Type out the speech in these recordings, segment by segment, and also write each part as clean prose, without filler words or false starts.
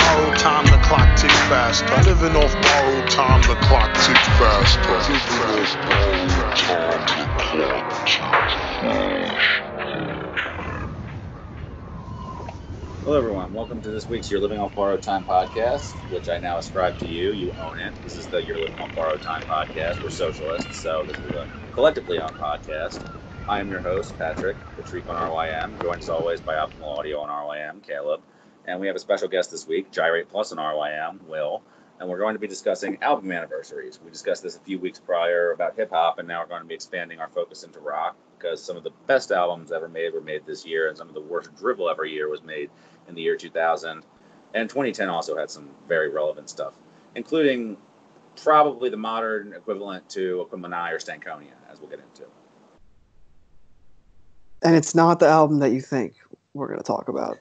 borrowed time, the clock tick faster. Living off borrowed time, the clock tick faster. Hello, everyone. Welcome to this week's You're Living Off Borrowed Time podcast, which I now ascribe to you. You own it. This is the You're Living Off Borrowed Time podcast. We're socialists, so this is a collectively owned podcast. I am your host, Patrick on RYM, joined as always by OptimalAudio on RYM, Caleb. And we have a special guest this week, Gyrateplus on RYM, Will. And we're going to be discussing album anniversaries. We discussed this a few weeks prior about hip-hop, and now we're going to be expanding our focus into rock, because some of the best albums ever made were made this year, and some of the worst drivel ever year was made in the year 2000. And 2010 also had some very relevant stuff, including probably the modern equivalent to Aquemini or Stankonia, as we'll get into. And it's not the album that you think we're going to talk about.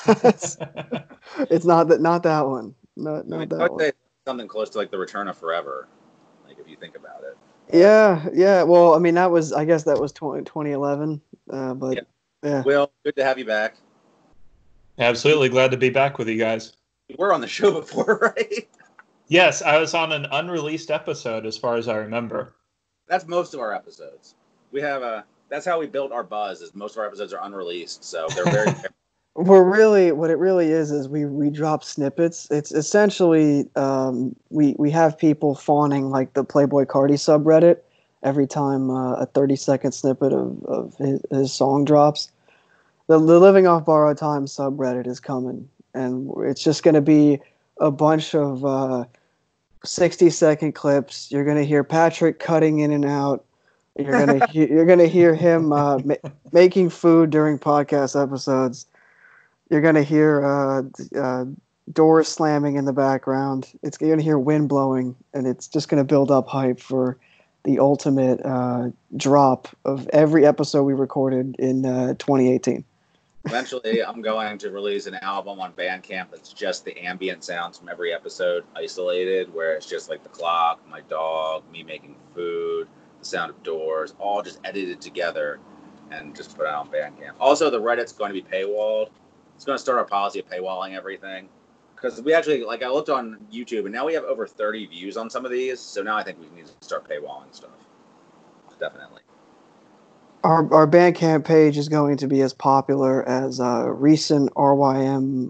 It's not that one. Not that one. Something close to like the Return of Forever, like if you think about it. Yeah. Well, I mean, I guess that was 2011. But yeah. Will, good to have you back. Absolutely glad to be back with you guys. You were on the show before, right? Yes, I was on an unreleased episode, as far as I remember. That's most of our episodes. We have that's how we built our buzz. Is most of our episodes are unreleased, so they're very. What it really is we drop snippets. It's essentially we have people fawning like the Playboy Cardi subreddit every time a 30-second snippet of his song drops. The Living Off Borrowed Time subreddit is coming, and it's just going to be a bunch of 60-second clips. You're going to hear Patrick cutting in and out. You're going to hear him making food during podcast episodes. You're going to hear doors slamming in the background. You're going to hear wind blowing, and it's just going to build up hype for the ultimate drop of every episode we recorded in 2018. Eventually, I'm going to release an album on Bandcamp that's just the ambient sounds from every episode isolated, where it's just like the clock, my dog, me making food, the sound of doors, all just edited together and just put out on Bandcamp. Also, the Reddit's going to be paywalled. It's going to start our policy of paywalling everything. Because we actually, I looked on YouTube, and now we have over 30 views on some of these, so now I think we need to start paywalling stuff. Definitely. Our Bandcamp page is going to be as popular as recent RYM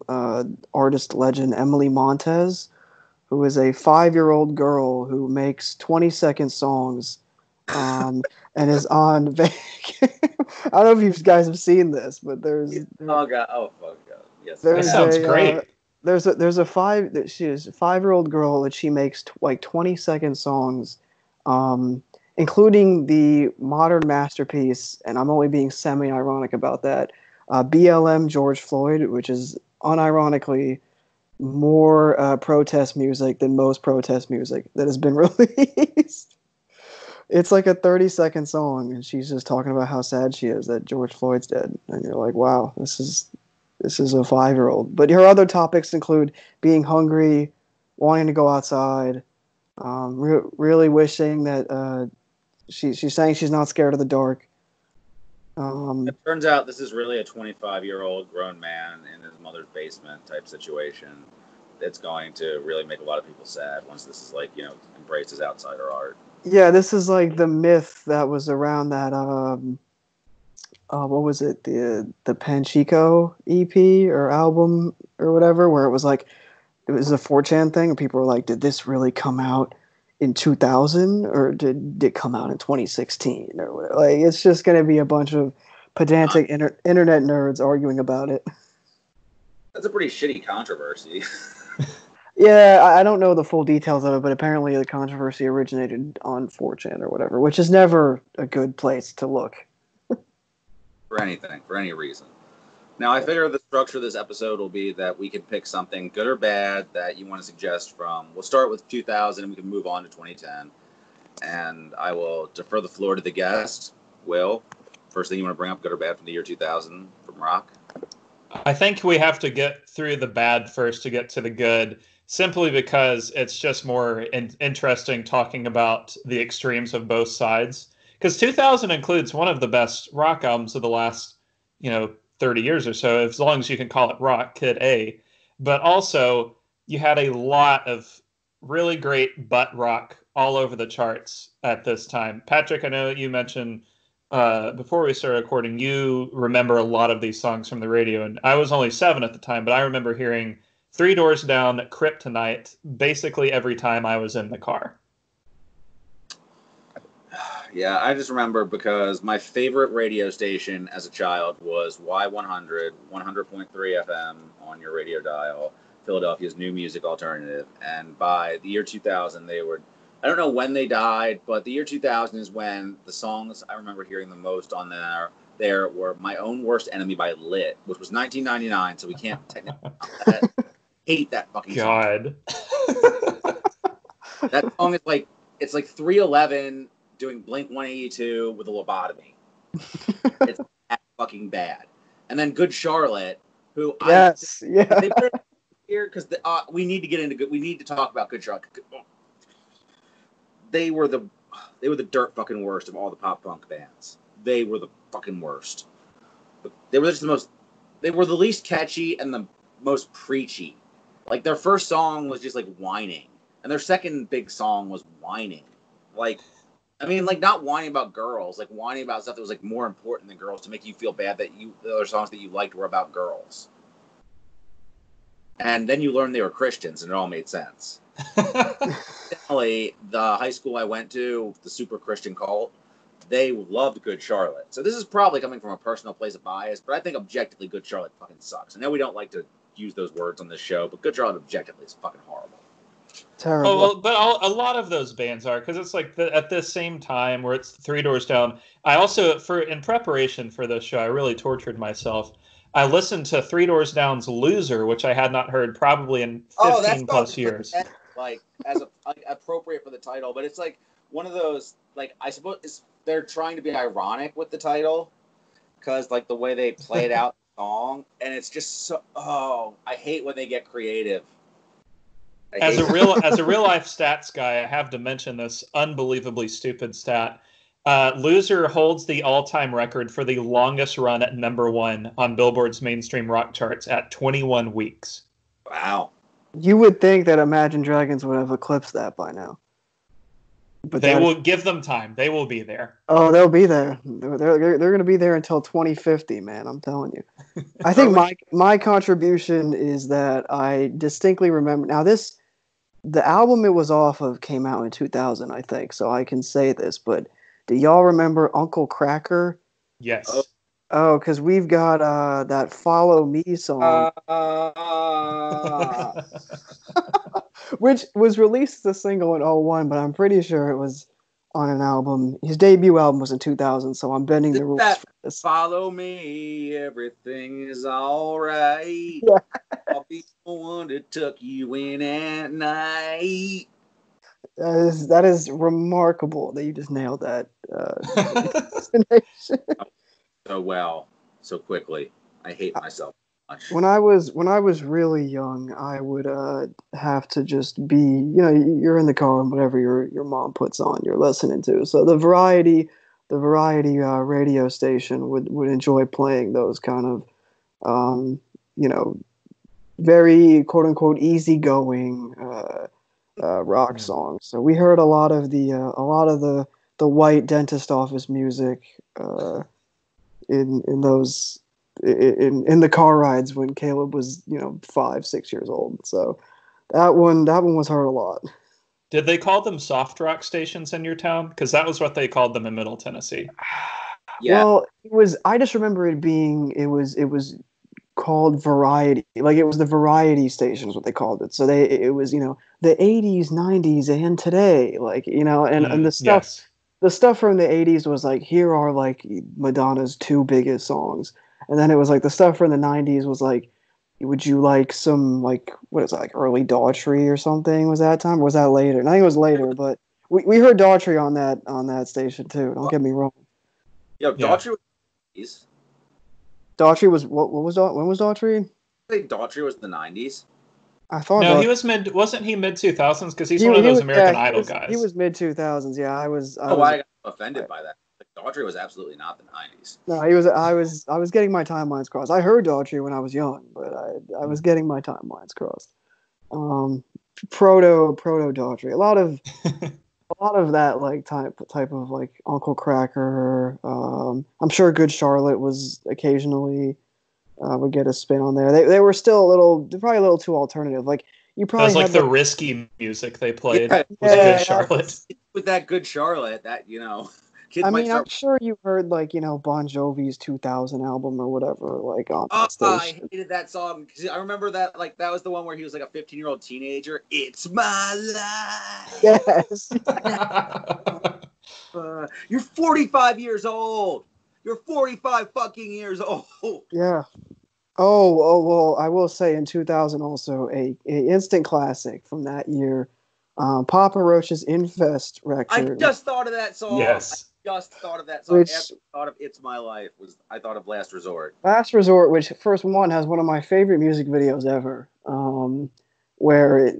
artist legend Emily Montez, who is a 5-year-old girl who makes 20-second songs and is on Bandcamp. I don't know if you guys have seen this, but there's... Oh, God. Oh, fuck God. Yes. That sounds great. She's a 5-year-old girl that she makes 20-second songs, including the modern masterpiece, and I'm only being semi-ironic about that, BLM George Floyd, which is unironically more protest music than most protest music that has been released. It's like a 30-second song, and she's just talking about how sad she is that George Floyd's dead. And you're like, wow, this is a 5-year-old. But her other topics include being hungry, wanting to go outside, really wishing that she's saying she's not scared of the dark. It turns out this is really a 25-year-old grown man in his mother's basement type situation. It's going to really make a lot of people sad once this is embraced as outsider art. Yeah, this is like the myth that was around that what was it, the Panchico EP or album or whatever, where it was a 4chan thing, and people were like, did this really come out in 2000 or did it come out in 2016 or whatever? Like, it's just going to be a bunch of pedantic internet nerds arguing about it. That's a pretty shitty controversy. Yeah, I don't know the full details of it, but apparently the controversy originated on 4chan or whatever, which is never a good place to look. For anything, for any reason. Now, I figure the structure of this episode will be that we can pick something good or bad that you want to suggest from. We'll start with 2000 and we can move on to 2010. And I will defer the floor to the guest. Will, first thing you want to bring up, good or bad from the year 2000 from rock? I think we have to get through the bad first to get to the good, simply because it's just more interesting talking about the extremes of both sides. Because 2000 includes one of the best rock albums of the last, 30 years or so, as long as you can call it rock, Kid A. but also you had a lot of really great butt rock all over the charts at this time. Patrick, I know you mentioned before we started recording, you remember a lot of these songs from the radio, and I was only 7 at the time, but I remember hearing Three Doors Down, Kryptonite basically every time I was in the car. Yeah, I just remember because my favorite radio station as a child was Y100, 100.3 FM on your radio dial, Philadelphia's new music alternative. And by the year 2000, they were, I don't know when they died, but the year 2000 is when the songs I remember hearing the most on there were My Own Worst Enemy by Lit, which was 1999, so we can't technically that. Hate that fucking God. song. That song is like, it's like 311 doing Blink 182 with a lobotomy. It's that fucking bad. And then Good Charlotte, who they put it here because we need to get into we need to talk about Good Charlotte. They were the dirt fucking worst of all the pop punk bands. They were the fucking worst. They were just they were the least catchy and the most preachy. Like their first song was just like whining, and their second big song was whining. Like, I mean, like not whining about girls, like whining about stuff that was like more important than girls to make you feel bad that the other songs that you liked were about girls. And then you learned they were Christians, and it all made sense. Definitely, the high school I went to, the super Christian cult, they loved Good Charlotte. So this is probably coming from a personal place of bias, but I think objectively Good Charlotte fucking sucks. I know we don't like to use those words on this show, but Good Charlotte objectively is fucking horrible. Terrible. Oh, well, but a lot of those bands are, because it's like at the same time where it's Three Doors Down. I also, in preparation for this show, I really tortured myself. I listened to Three Doors Down's Loser, which I had not heard probably in 15 plus years. Like, as appropriate for the title, but it's like one of those, like, I suppose they're trying to be ironic with the title, because, like, the way they played out the song, and it's just so, I hate when they get creative. As a real life stats guy, I have to mention this unbelievably stupid stat. Loser holds the all-time record for the longest run at #1 on Billboard's mainstream rock charts at 21 weeks. Wow. You would think that Imagine Dragons would have eclipsed that by now. But they will give them time. They will be there. Oh, they'll be there. They're going to be there until 2050, man. I'm telling you. I think my contribution is that I distinctly remember. Now, the album it was off of came out in 2000, I think, so I can say this. But do y'all remember Uncle Kracker? Yes. Oh, because we've got that Follow Me song. Which was released as a single in 2001, but I'm pretty sure it was on an album. His debut album was in 2000, so I'm bending the rules for this. Follow me, everything is all right. Yeah. I'll be the one to tuck you in at night. That is remarkable that you just nailed that. So well, so quickly. I hate myself. When I was really young, I would have to just be, you're in the car and whatever your mom puts on, you're listening to. So the variety radio station would enjoy playing those kind of, very quote unquote easygoing rock songs. So we heard a lot of the white dentist office music in those. In the car rides when Caleb was 5-6 years old, so that one was heard a lot. Did they call them soft rock stations in your town? Because that was what they called them in Middle Tennessee. Yeah. Well, it was. I just remember it being. It was called variety. Like it was the variety stations, what they called it. So it was the 80s, 90s, and today. Like and the stuff. Yes. The stuff from the 80s was like, here are like Madonna's 2 biggest songs. And then it was like the stuff from the 90s was like, would you like some like, what is it, like early Daughtry or something? Was that time? Or was that later? I think it was later, but we heard Daughtry on that station too. Don't get me wrong. Yo, Daughtry was Daughtry was when was Daughtry? I think Daughtry was the 90s. I thought no, he was wasn't he mid 2000s because he's one of those American Idol guys. He was mid 2000s. Yeah, I was. I got offended by that. Daughtry was absolutely not the 90s. No, he was. I was getting my timelines crossed. I heard Daughtry when I was young, but I was getting my timelines crossed. Proto Daughtry. A lot of that like type of like Uncle Cracker. I'm sure Good Charlotte was occasionally would get a spin on there. They were still probably a little too alternative. Like you That probably was like had the risky music they played. Yeah, Was yeah, Good Charlotte. with that Good Charlotte, that kids I might mean, I'm start. sure you heard like Bon Jovi's 2000 album or whatever, like on Oh, that I station. hated that song. 'Cause I remember that that was the one where he was like a 15-year-old teenager. It's my life. Yes. You're 45 years old. You're 45 fucking years old. Yeah. Oh, well, I will say in 2000 also a instant classic from that year, Papa Roach's Infest I record, just thought of that song. Yes. I just thought of that song. which After I thought of It's My Life, I thought of Last Resort. Last Resort, which first one has one of my favorite music videos ever, where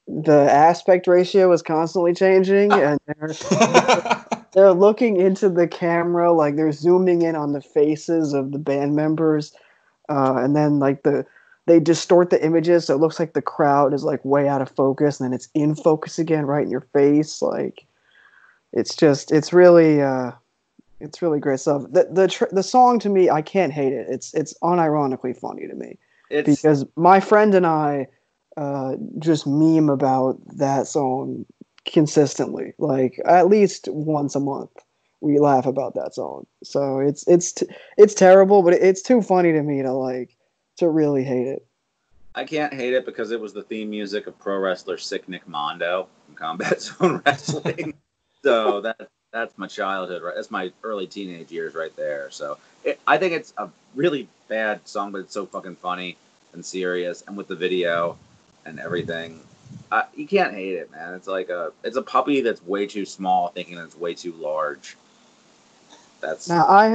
the aspect ratio is constantly changing and they're looking into the camera, like they're zooming in on the faces of the band members, and then like they distort the images so it looks like the crowd is like way out of focus, and then it's in focus again, right in your face. Like it's really great stuff. The song to me, I can't hate it. It's unironically funny to me because my friend and I just meme about that song consistently, like at least once a month. We laugh about that song, so it's terrible, but it's too funny to me to really hate it. I can't hate it because it was the theme music of pro wrestler Sick Nick Mondo from Combat Zone Wrestling. So that's my childhood, right? That's my early teenage years right there. So I think it's a really bad song, but it's so fucking funny and serious, and with the video and everything, you can't hate it, man. It's like it's a puppy that's way too small, thinking it's way too large. Now I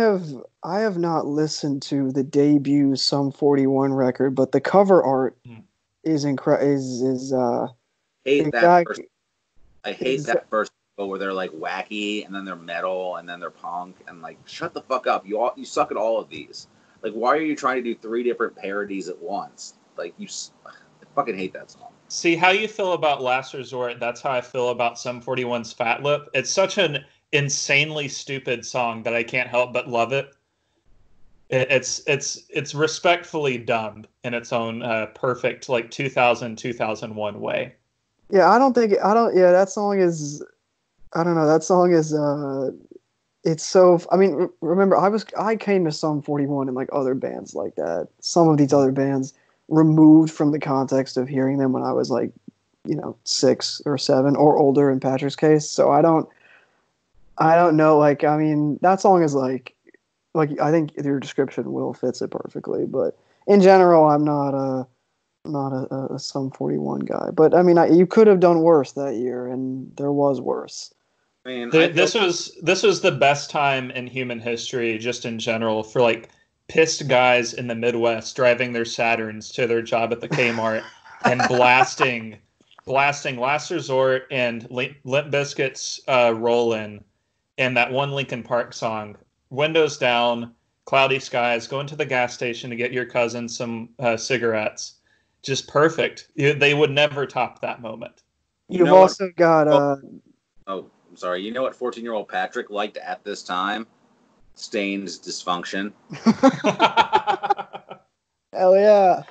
have not listened to the debut Sum 41 record, but the cover art is incredible. I hate that first where they're like wacky and then they're metal and then they're punk and like shut the fuck up. You suck at all of these. Like why are you trying to do 3 different parodies at once? Like I fucking hate that song. See how you feel about Last Resort. That's how I feel about Sum 41's Fat Lip. It's such an insanely stupid song that I can't help but love it. It's respectfully dumb in its own perfect like 2001 way. Yeah, yeah, that song is, I don't know, that song is it's so, I mean, remember I came to Sum 41 and like other bands like that. Some of these other bands removed from the context of hearing them when I was like, 6 or 7 or older in Patrick's case. So I don't know. Like, I mean, that song is like I think your description will fits it perfectly. But in general, I'm not a Sum 41 guy. But I mean, you could have done worse that year, and there was worse. I mean, this was the best time in human history, just in general, for like pissed guys in the Midwest driving their Saturns to their job at the Kmart and blasting Last Resort and Limp Bizkit's Rollin'. And that one Linkin Park song, windows down, cloudy skies, going to the gas station to get your cousin some cigarettes. Just perfect. They would never top that moment. You've also got... oh, I'm sorry. You know what 14-year-old Patrick liked at this time? Stain's Dysfunction. Hell yeah.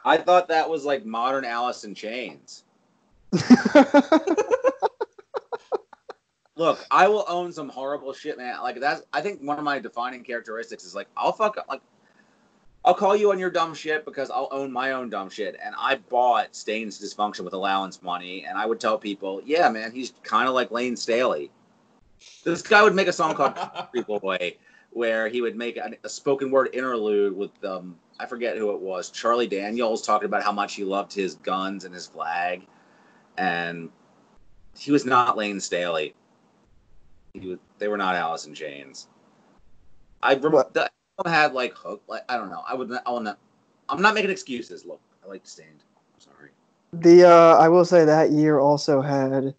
I thought that was like modern Alice in Chains. Look, I will own some horrible shit, man. Like I think one of my defining characteristics is like I'll call you on your dumb shit because I'll own my own dumb shit. And I bought Stain's Dysfunction with allowance money, and I would tell people, yeah, man, he's kind of like Lane Staley. This guy would make a song called Country Boy, where he would make a spoken word interlude with I forget who it was, Charlie Daniels, talking about how much he loved his guns and his flag, and he was not Lane Staley. They were not Alice in Chains. I had like hook. Like I don't know. I'm not making excuses. Look, I like Stained. I'm sorry. I will say that year also had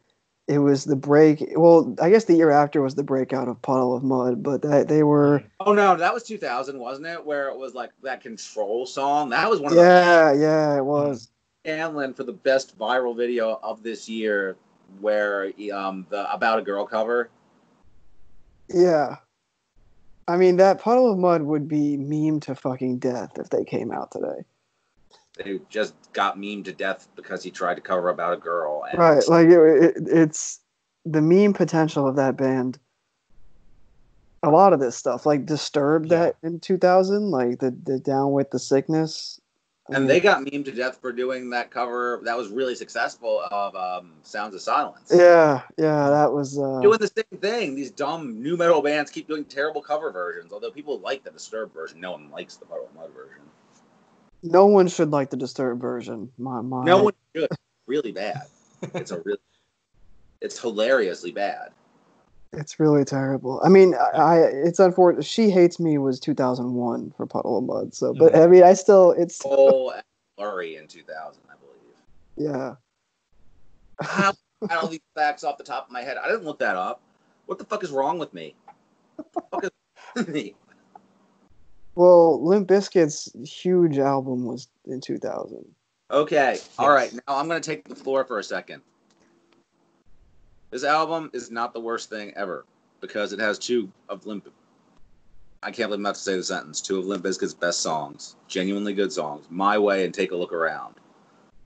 it was the break. Well, I guess the year after was the breakout of Puddle of Mud, but they were. Oh no, that was 2000, wasn't it? Where it was like that Control song. That was one of Yeah, it was. Scanlon for the best viral video of this year, where the About a Girl cover. Yeah. I mean, that Puddle of Mud would be meme to fucking death if they came out today. They just got memed to death because he tried to cover About a Girl. And Right, like it's the meme potential of that band. A lot of this stuff, like Disturbed, that in 2000, like the Down with the Sickness. And they got memed to death for doing that cover that was really successful of Sounds of Silence. Yeah, that was doing the same thing. These dumb new metal bands keep doing terrible cover versions. Although people like the Disturbed version, no one likes the Puddle of Mud version. No one should like the Disturbed version. No one should. Really bad. It's hilariously bad. It's really terrible. I mean, it's unfortunate. She Hates Me was 2001 for Puddle of Mud. So, but I mean, it's Cole and Blurry in 2000, I believe. Yeah. I don't these facts off the top of my head. I didn't look that up. What the fuck is wrong with me? What the fuck is wrong with me? Well, Limp Bizkit's huge album was in 2000. Okay. All right. Now I'm going to take the floor for a second. This album is not the worst thing ever because it has two of Limp Bizkit's best songs, genuinely good songs, My Way and Take a Look Around.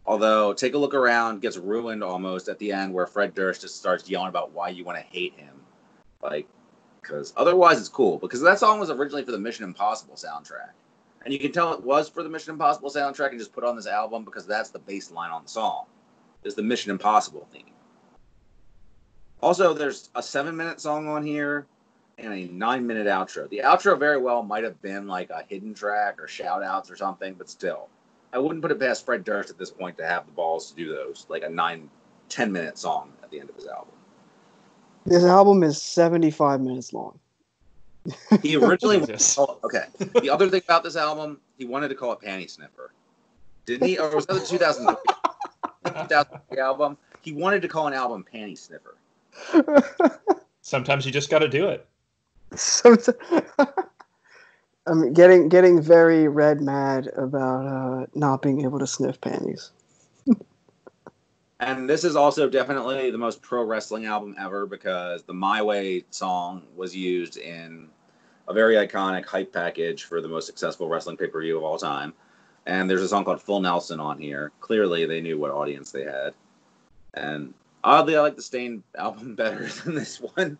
Although Take a Look Around gets ruined almost at the end where Fred Durst just starts yelling about why you want to hate him. Like, because otherwise it's cool. Because that song was originally for the Mission Impossible soundtrack. And you can tell it was for the Mission Impossible soundtrack and just put on this album because that's the bass line on the song. It's the Mission Impossible theme. Also, there's a 7-minute song on here and a 9-minute outro. The outro very well might have been like a hidden track or shout-outs or something, but still. I wouldn't put it past Fred Durst at this point to have the balls to do those, like a 9-10-minute song at the end of his album. This album is 75 minutes long. He originally The other thing about this album, he wanted to call it Panty Sniffer. Didn't he? Or was that the 2003 album? He wanted to call an album Panty Sniffer. Sometimes you just got to do it. I mean, getting very red mad about not being able to sniff panties. And this is also definitely the most pro wrestling album ever because the My Way song was used in a very iconic hype package for the most successful wrestling pay-per-view of all time. And there's a song called Full Nelson on here. Clearly, they knew what audience they had. And oddly, I like the Stain album better than this one.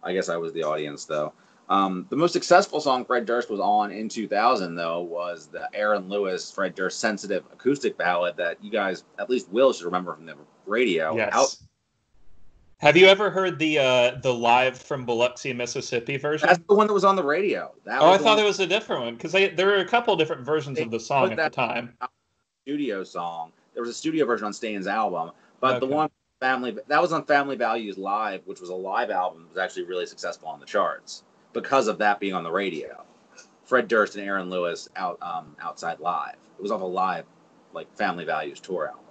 I guess I was the audience, though. The most successful song Fred Durst was on in 2000, though, was the Aaron Lewis, Fred Durst sensitive acoustic ballad that you guys, at least Will, should remember from the radio. Yes. Have you ever heard the live from Biloxi, Mississippi version? That's the one that was on the radio. I thought it was a different one because there were a couple different versions of the song at the time. Studio song. There was a studio version on Stain's album, but the one that was on Family Values Live, which was a live album, was actually really successful on the charts because of that being on the radio. Fred Durst and Aaron Lewis outside live. It was off a live like Family Values tour album.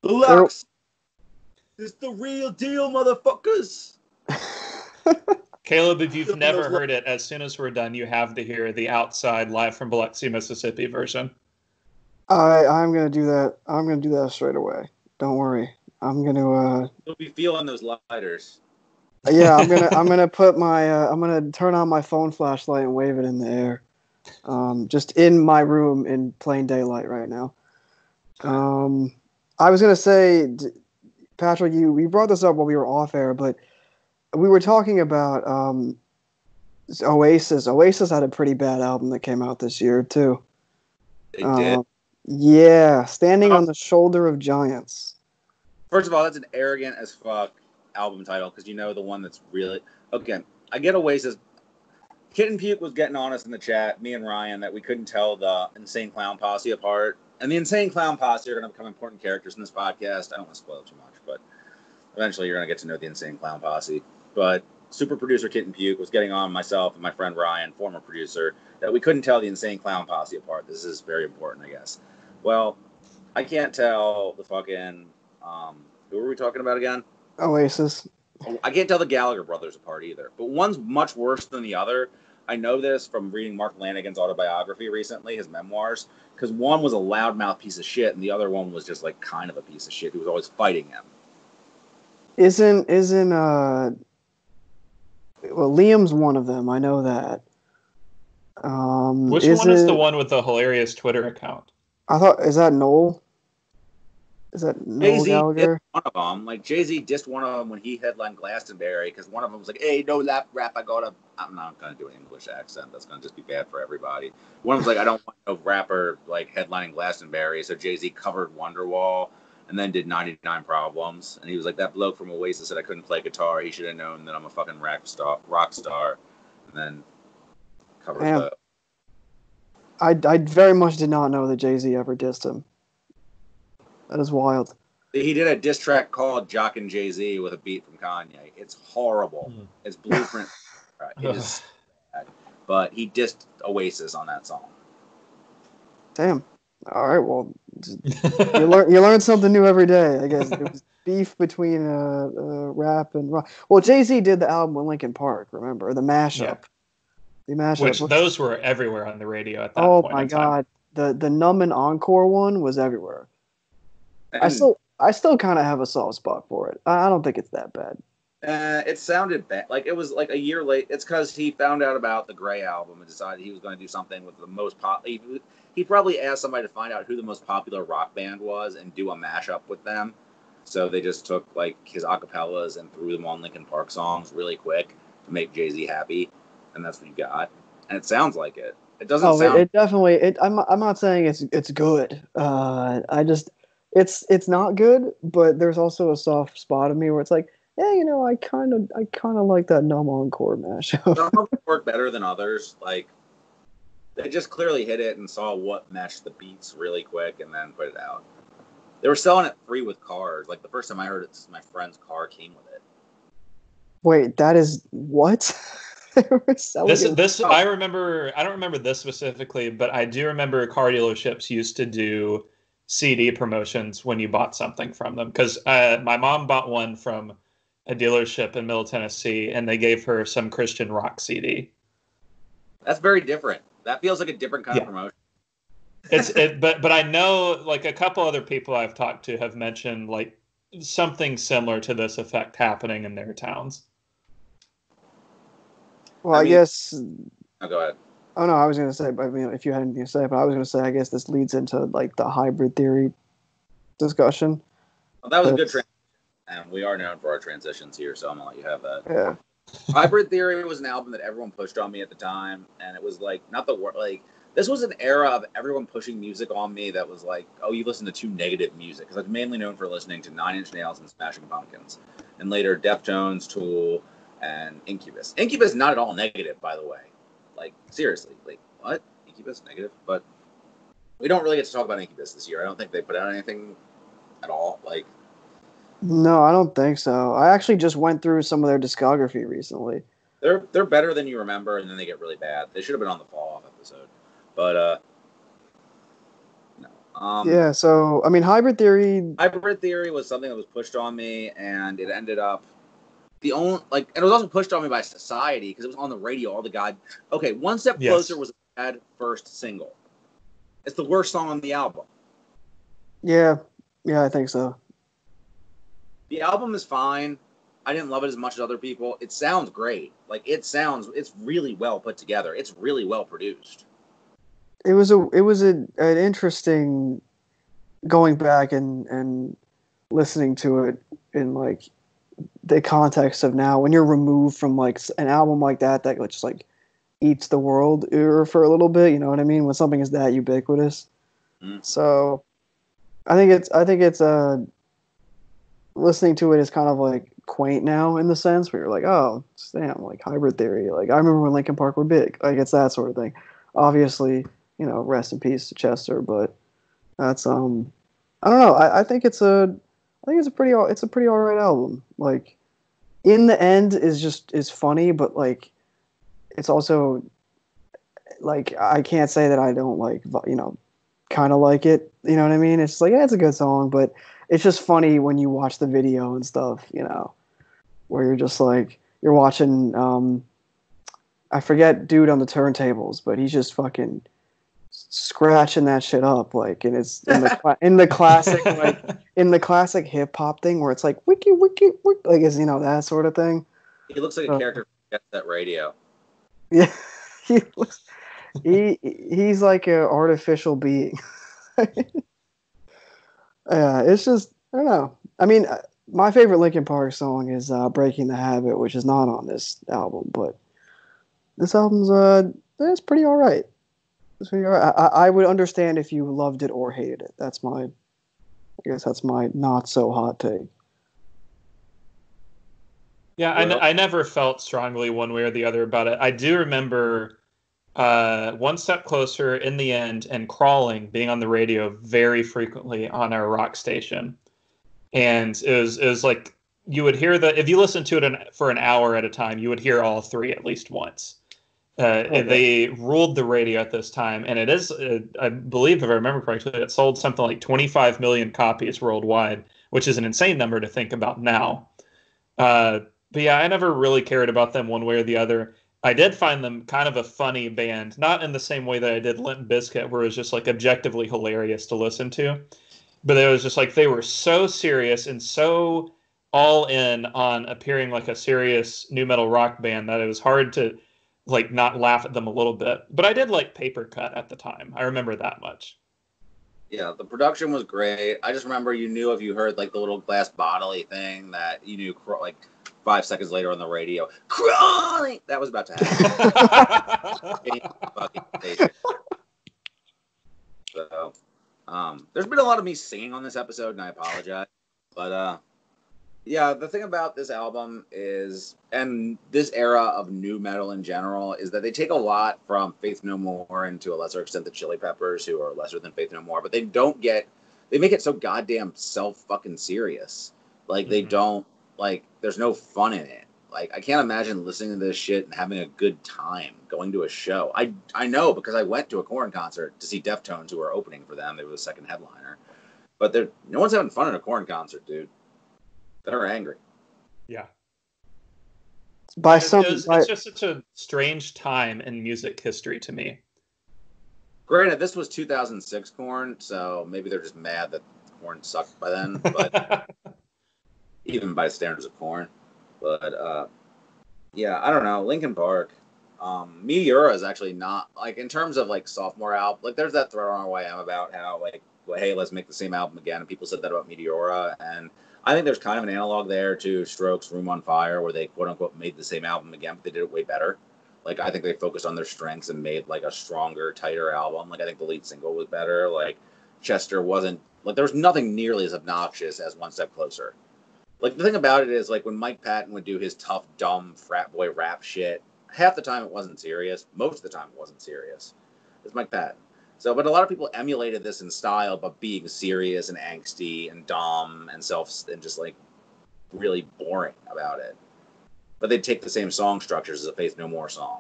Deluxe. It's the real deal, motherfuckers. Caleb, if you've never heard it, as soon as we're done, you have to hear the outside live from Biloxi, Mississippi version. I'm gonna do that. I'm gonna do that straight away. Don't worry. I'm gonna. You'll be feeling those lighters. Yeah, I'm gonna put my. I'm gonna turn on my phone flashlight and wave it in the air. Just in my room in plain daylight right now. I was gonna say, Patrick, we brought this up while we were off air, but we were talking about Oasis. Oasis had a pretty bad album that came out this year too. They did. Yeah, Standing on the Shoulder of Giants. First of all, that's an arrogant as fuck album title because you know the one that's really okay. I get Oasis. Kitten Puke was getting on us in the chat, me and Ryan, that we couldn't tell the Insane Clown Posse apart. And the Insane Clown Posse are going to become important characters in this podcast. I don't want to spoil it too much, but eventually you're going to get to know the Insane Clown Posse. But super producer Kitten Puke was getting on myself and my friend Ryan, former producer, that we couldn't tell the Insane Clown Posse apart. This is very important, I guess. Well, I can't tell the fucking... who were we talking about again? Oasis. I can't tell the Gallagher brothers apart either, but one's much worse than the other. I know this from reading Mark Lanigan's autobiography recently, his memoirs, because one was a loudmouth piece of shit, and the other one was just like kind of a piece of shit who was always fighting him. Isn't well, Liam's one of them. I know that. Which one is the one with the hilarious Twitter account? I thought, is that Noel? Is that Noel Gallagher? One of them, like Jay-Z dissed one of them when he headlined Glastonbury because one of them was like, "Hey, no rap. I'm not gonna do an English accent. That's gonna just be bad for everybody." One was like, "I don't want no rapper like headlining Glastonbury." So Jay-Z covered Wonderwall and then did 99 Problems, and he was like, "That bloke from Oasis said I couldn't play guitar. He should have known that I'm a fucking rock star." And then covered the. I very much did not know that Jay-Z ever dissed him. That is wild. He did a diss track called Jock and Jay-Z with a beat from Kanye. It's horrible. It's Blueprint. It is bad. But he dissed Oasis on that song. Damn. All right, well, you learn something new every day, I guess. It was beef between rap and rock. Well, Jay-Z did the album with Linkin Park, remember? The mashup. Yeah. The mashup. Which those were everywhere on the radio at that point. Oh, point my God. The Numb and Encore one was everywhere. And I still kind of have a soft spot for it. I don't think it's that bad. It sounded bad. Like it was like a year late. It's because he found out about the Grey album and decided he was going to do something with the most He probably asked somebody to find out who the most popular rock band was and do a mashup with them. So they just took like his acapellas and threw them on Linkin Park songs really quick to make Jay-Z happy, and that's what you got. And it sounds like it. It doesn't sound. It definitely. I'm not saying it's good. It's not good, but there's also a soft spot of me where it's like, yeah, you know, I kind of like that Numb Encore mashup. Some of them work better than others. Like they just clearly hit it and saw what matched the beats really quick and then put it out. They were selling it free with cars. Like the first time I heard it, my friend's car came with it. Wait, that is what? They were selling this I remember. I don't remember this specifically, but I do remember car dealerships used to do CD promotions when you bought something from them, because my mom bought one from a dealership in Middle Tennessee, and they gave her some Christian rock CD. That's very different. That feels like a different kind of promotion. But I know like a couple other people I've talked to have mentioned like something similar to this effect happening in their towns. Well, I guess. Oh, go ahead. Oh no, I was going to say, I mean, if you had anything to say, but I was going to say, I guess this leads into like the hybrid theory discussion. Well, that was a good transition, and we are known for our transitions here, so I'm gonna let you have that. Yeah. Hybrid Theory was an album that everyone pushed on me at the time, and it was like not the word like this was an era of everyone pushing music on me that was like, oh, you listen to too negative music, because I was mainly known for listening to Nine Inch Nails and Smashing Pumpkins, and later Deftones, Tool, and Incubus. Incubus not at all negative, by the way. Like seriously, like what? Incubus negative? But we don't really get to talk about Incubus this year. I don't think they put out anything at all. Like. No, I don't think so. I actually just went through some of their discography recently. They're better than you remember, and then they get really bad. They should have been on the Fall Off episode, but no. Yeah. So I mean, Hybrid Theory. Hybrid Theory was something that was pushed on me, and it ended up and it was also pushed on me by society because it was on the radio. All the guys. Okay, One Step Closer was a bad first single. It's the worst song on the album. Yeah, I think so. The album is fine. I didn't love it as much as other people. It sounds great. Like it's really well put together. It's really well produced. It was an interesting going back and listening to it in like the context of now when you're removed from like an album like that just like eats the world for a little bit, you know what I mean? When something is that ubiquitous. So I think it's listening to it is kind of like quaint now in the sense where you're like, oh, damn, like Hybrid Theory. Like I remember when Linkin Park were big. Like it's that sort of thing. Obviously, you know, rest in peace to Chester, but that's I don't know. I think it's a pretty all right album. Like In the End is funny, but like it's also like I can't say that I don't like, you know, kind of like it. You know what I mean? It's like, yeah, it's a good song, but it's just funny when you watch the video and stuff, where you're just like, you're watching, I forget dude on the turntables, but he's just fucking scratching that shit up, like, and it's in the classic, like, in the classic hip hop thing where it's like, wiki, wiki, wiki, like, it's, that sort of thing. He looks like a character from that radio. Yeah. He's like an artificial being. Yeah, it's just, I don't know. I mean, my favorite Linkin Park song is "Breaking the Habit," which is not on this album, but this album's it's pretty all right. It's pretty all right. I would understand if you loved it or hated it. I guess that's my not so hot take. Yeah, I never felt strongly one way or the other about it. I do remember One Step Closer, In the End, and Crawling being on the radio very frequently on our rock station. And it was like, you would hear if you listened to it for an hour at a time, you would hear all three at least once. They ruled the radio at this time, and it is, I believe, if I remember correctly, it sold something like 25 million copies worldwide, which is an insane number to think about now. But yeah, I never really cared about them one way or the other. I did find them kind of a funny band, not in the same way that I did Limp Bizkit, where it was just like objectively hilarious to listen to. But it was just like they were so serious and so all in on appearing like a serious nu metal rock band that it was hard to like not laugh at them a little bit. But I did like Paper Cut at the time. I remember that much. Yeah, the production was great. I just remember you knew if you heard like the little glass bottle-y thing that you knew like 5 seconds later on the radio, crawling, that was about to happen. So, there's been a lot of me singing on this episode, and I apologize. But yeah, the thing about this album is, and this era of nu metal in general, is that they take a lot from Faith No More and to a lesser extent the Chili Peppers, who are lesser than Faith No More, but they make it so goddamn fucking serious. Like, they don't, like, there's no fun in it. Like, I can't imagine listening to this shit and having a good time going to a show. I know, because I went to a Korn concert to see Deftones, who were opening for them. They were the second headliner. But no one's having fun at a Korn concert, dude. They're angry. Yeah. It's just such a strange time in music history to me. Granted, this was 2006 Korn, so maybe they're just mad that Korn sucked by then. But even by standards of Korn. But yeah, I don't know. Linkin Park, Meteora is actually not, like, in terms of like sophomore album. Like, there's that Throw On Away about how, like, well, hey, let's make the same album again. And people said that about Meteora, and I think there's kind of an analog there to Strokes' Room on Fire, where they quote unquote made the same album again, but they did it way better. Like, I think they focused on their strengths and made like a stronger, tighter album. Like, I think the lead single was better. Like, Chester wasn't, like, there was nothing nearly as obnoxious as One Step Closer. Like, the thing about it is, like, when Mike Patton would do his tough, dumb frat boy rap shit, half the time it wasn't serious. Most of the time it wasn't serious. It's Mike Patton. So, but a lot of people emulated this in style, but being serious and angsty and dumb and just like really boring about it. But they'd take the same song structures as a Faith No More song,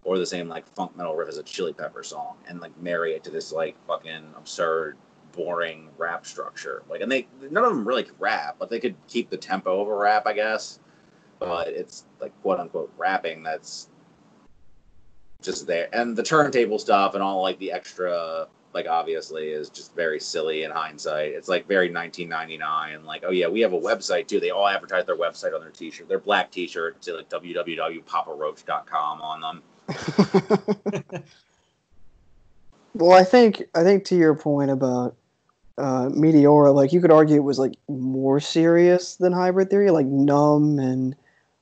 or the same like funk metal riff as a Chili Pepper song, and like marry it to this like fucking absurd, boring rap structure. Like, and none of them really could rap, but they could keep the tempo of a rap, I guess. But it's like quote unquote rapping that's just there, and the turntable stuff and all like the extra, like, obviously is just very silly in hindsight. It's like very 1999, like, oh yeah, we have a website too. They all advertise their website on their t-shirt, their black t-shirts, like www.paparoach.com on them. Well, I think to your point about Meteora, like, you could argue it was like more serious than Hybrid Theory. Like, Numb and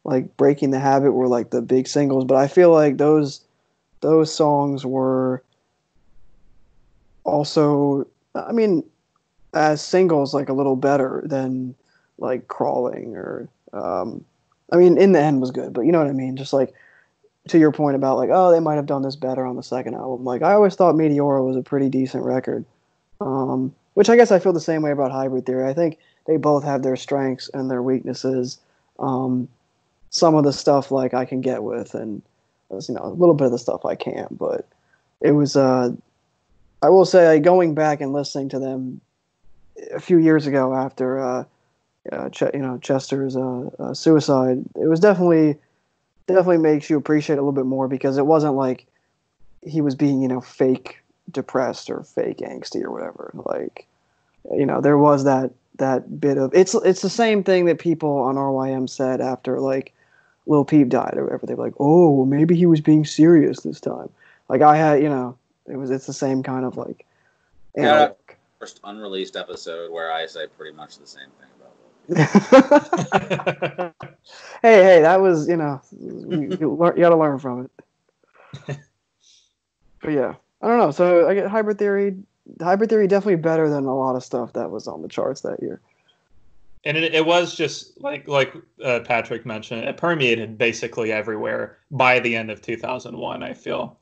like Breaking the Habit were like the big singles, but I feel like those songs were also, I mean, as singles, like a little better than like Crawling or, I mean, In the End was good, but you know what I mean? Just like, to your point about like, oh, they might have done this better on the second album. Like, I always thought Meteora was a pretty decent record, which I guess I feel the same way about Hybrid Theory. I think they both have their strengths and their weaknesses. Some of the stuff like I can get with, and a little bit of the stuff I can't. But it was, I will say, going back and listening to them, a few years ago after Chester's suicide, it was definitely makes you appreciate it a little bit more, because it wasn't like he was being fake depressed or fake angsty or whatever. Like, there was that bit of it's the same thing that people on RYM said after like Lil Peep died or whatever. They were like, oh, well, maybe he was being serious this time. Like I had, it's the same kind of like. First unreleased episode where I say pretty much the same thing about Lil Peep. hey, that was you got to learn from it. But yeah, I don't know. So I get Hybrid Theory definitely better than a lot of stuff that was on the charts that year. And it was just like Patrick mentioned, it permeated basically everywhere by the end of 2001, I feel.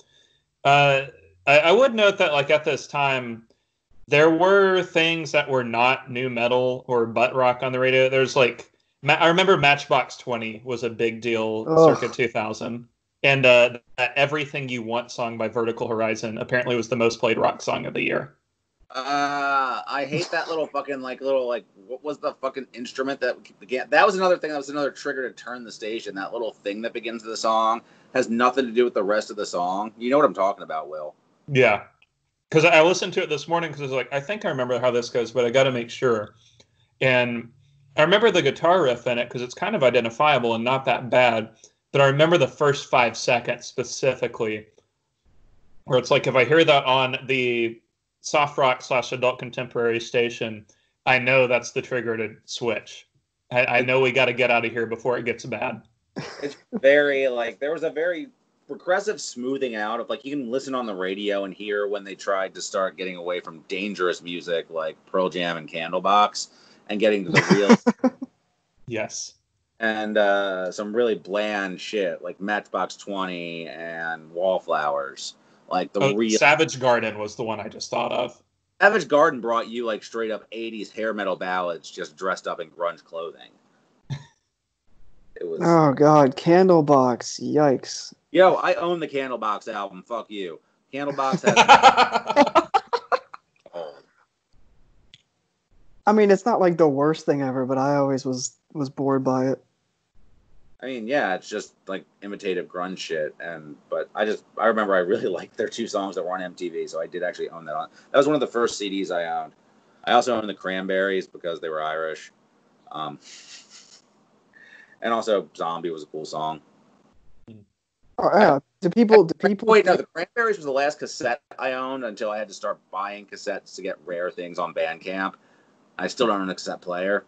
I would note that like at this time, there were things that were not new metal or butt rock on the radio. There's like, I remember Matchbox 20 was a big deal circa 2000. And that Everything You Want song by Vertical Horizon apparently was the most played rock song of the year. I hate that little fucking what was the fucking instrument that began? That was another thing. That was another trigger to turn the station. That little thing that begins the song has nothing to do with the rest of the song. You know what I'm talking about, Will? Yeah, because I listened to it this morning because I was like, I think I remember how this goes, but I got to make sure. And I remember the guitar riff in it because it's kind of identifiable and not that bad. But I remember the first 5 seconds specifically, where it's like if I hear that on the soft rock / adult contemporary station, I know that's the trigger to switch. I know we got to get out of here before it gets bad. It's very there was a very progressive smoothing out of you can listen on the radio and hear when they tried to start getting away from dangerous music like Pearl Jam and Candlebox and getting to the real. Yes. And some really bland shit like Matchbox 20 and Wallflowers. Real Savage Garden was the one I just thought of. Savage Garden brought you straight up 80s hair metal ballads just dressed up in grunge clothing. It was. Oh god, Candlebox, yikes. Yo, I own the Candlebox album. Fuck you. Candlebox has. I mean, it's not like the worst thing ever, but I always was bored by it. I mean, yeah, it's just imitative grunge shit, but I remember I really liked their 2 songs that were on MTV, so I did actually own that on. That was one of the first CDs I owned. I also owned the Cranberries because they were Irish, and also Zombie was a cool song. Oh yeah, do people? Wait, no, the Cranberries was the last cassette I owned until I had to start buying cassettes to get rare things on Bandcamp. I still don't own a cassette player.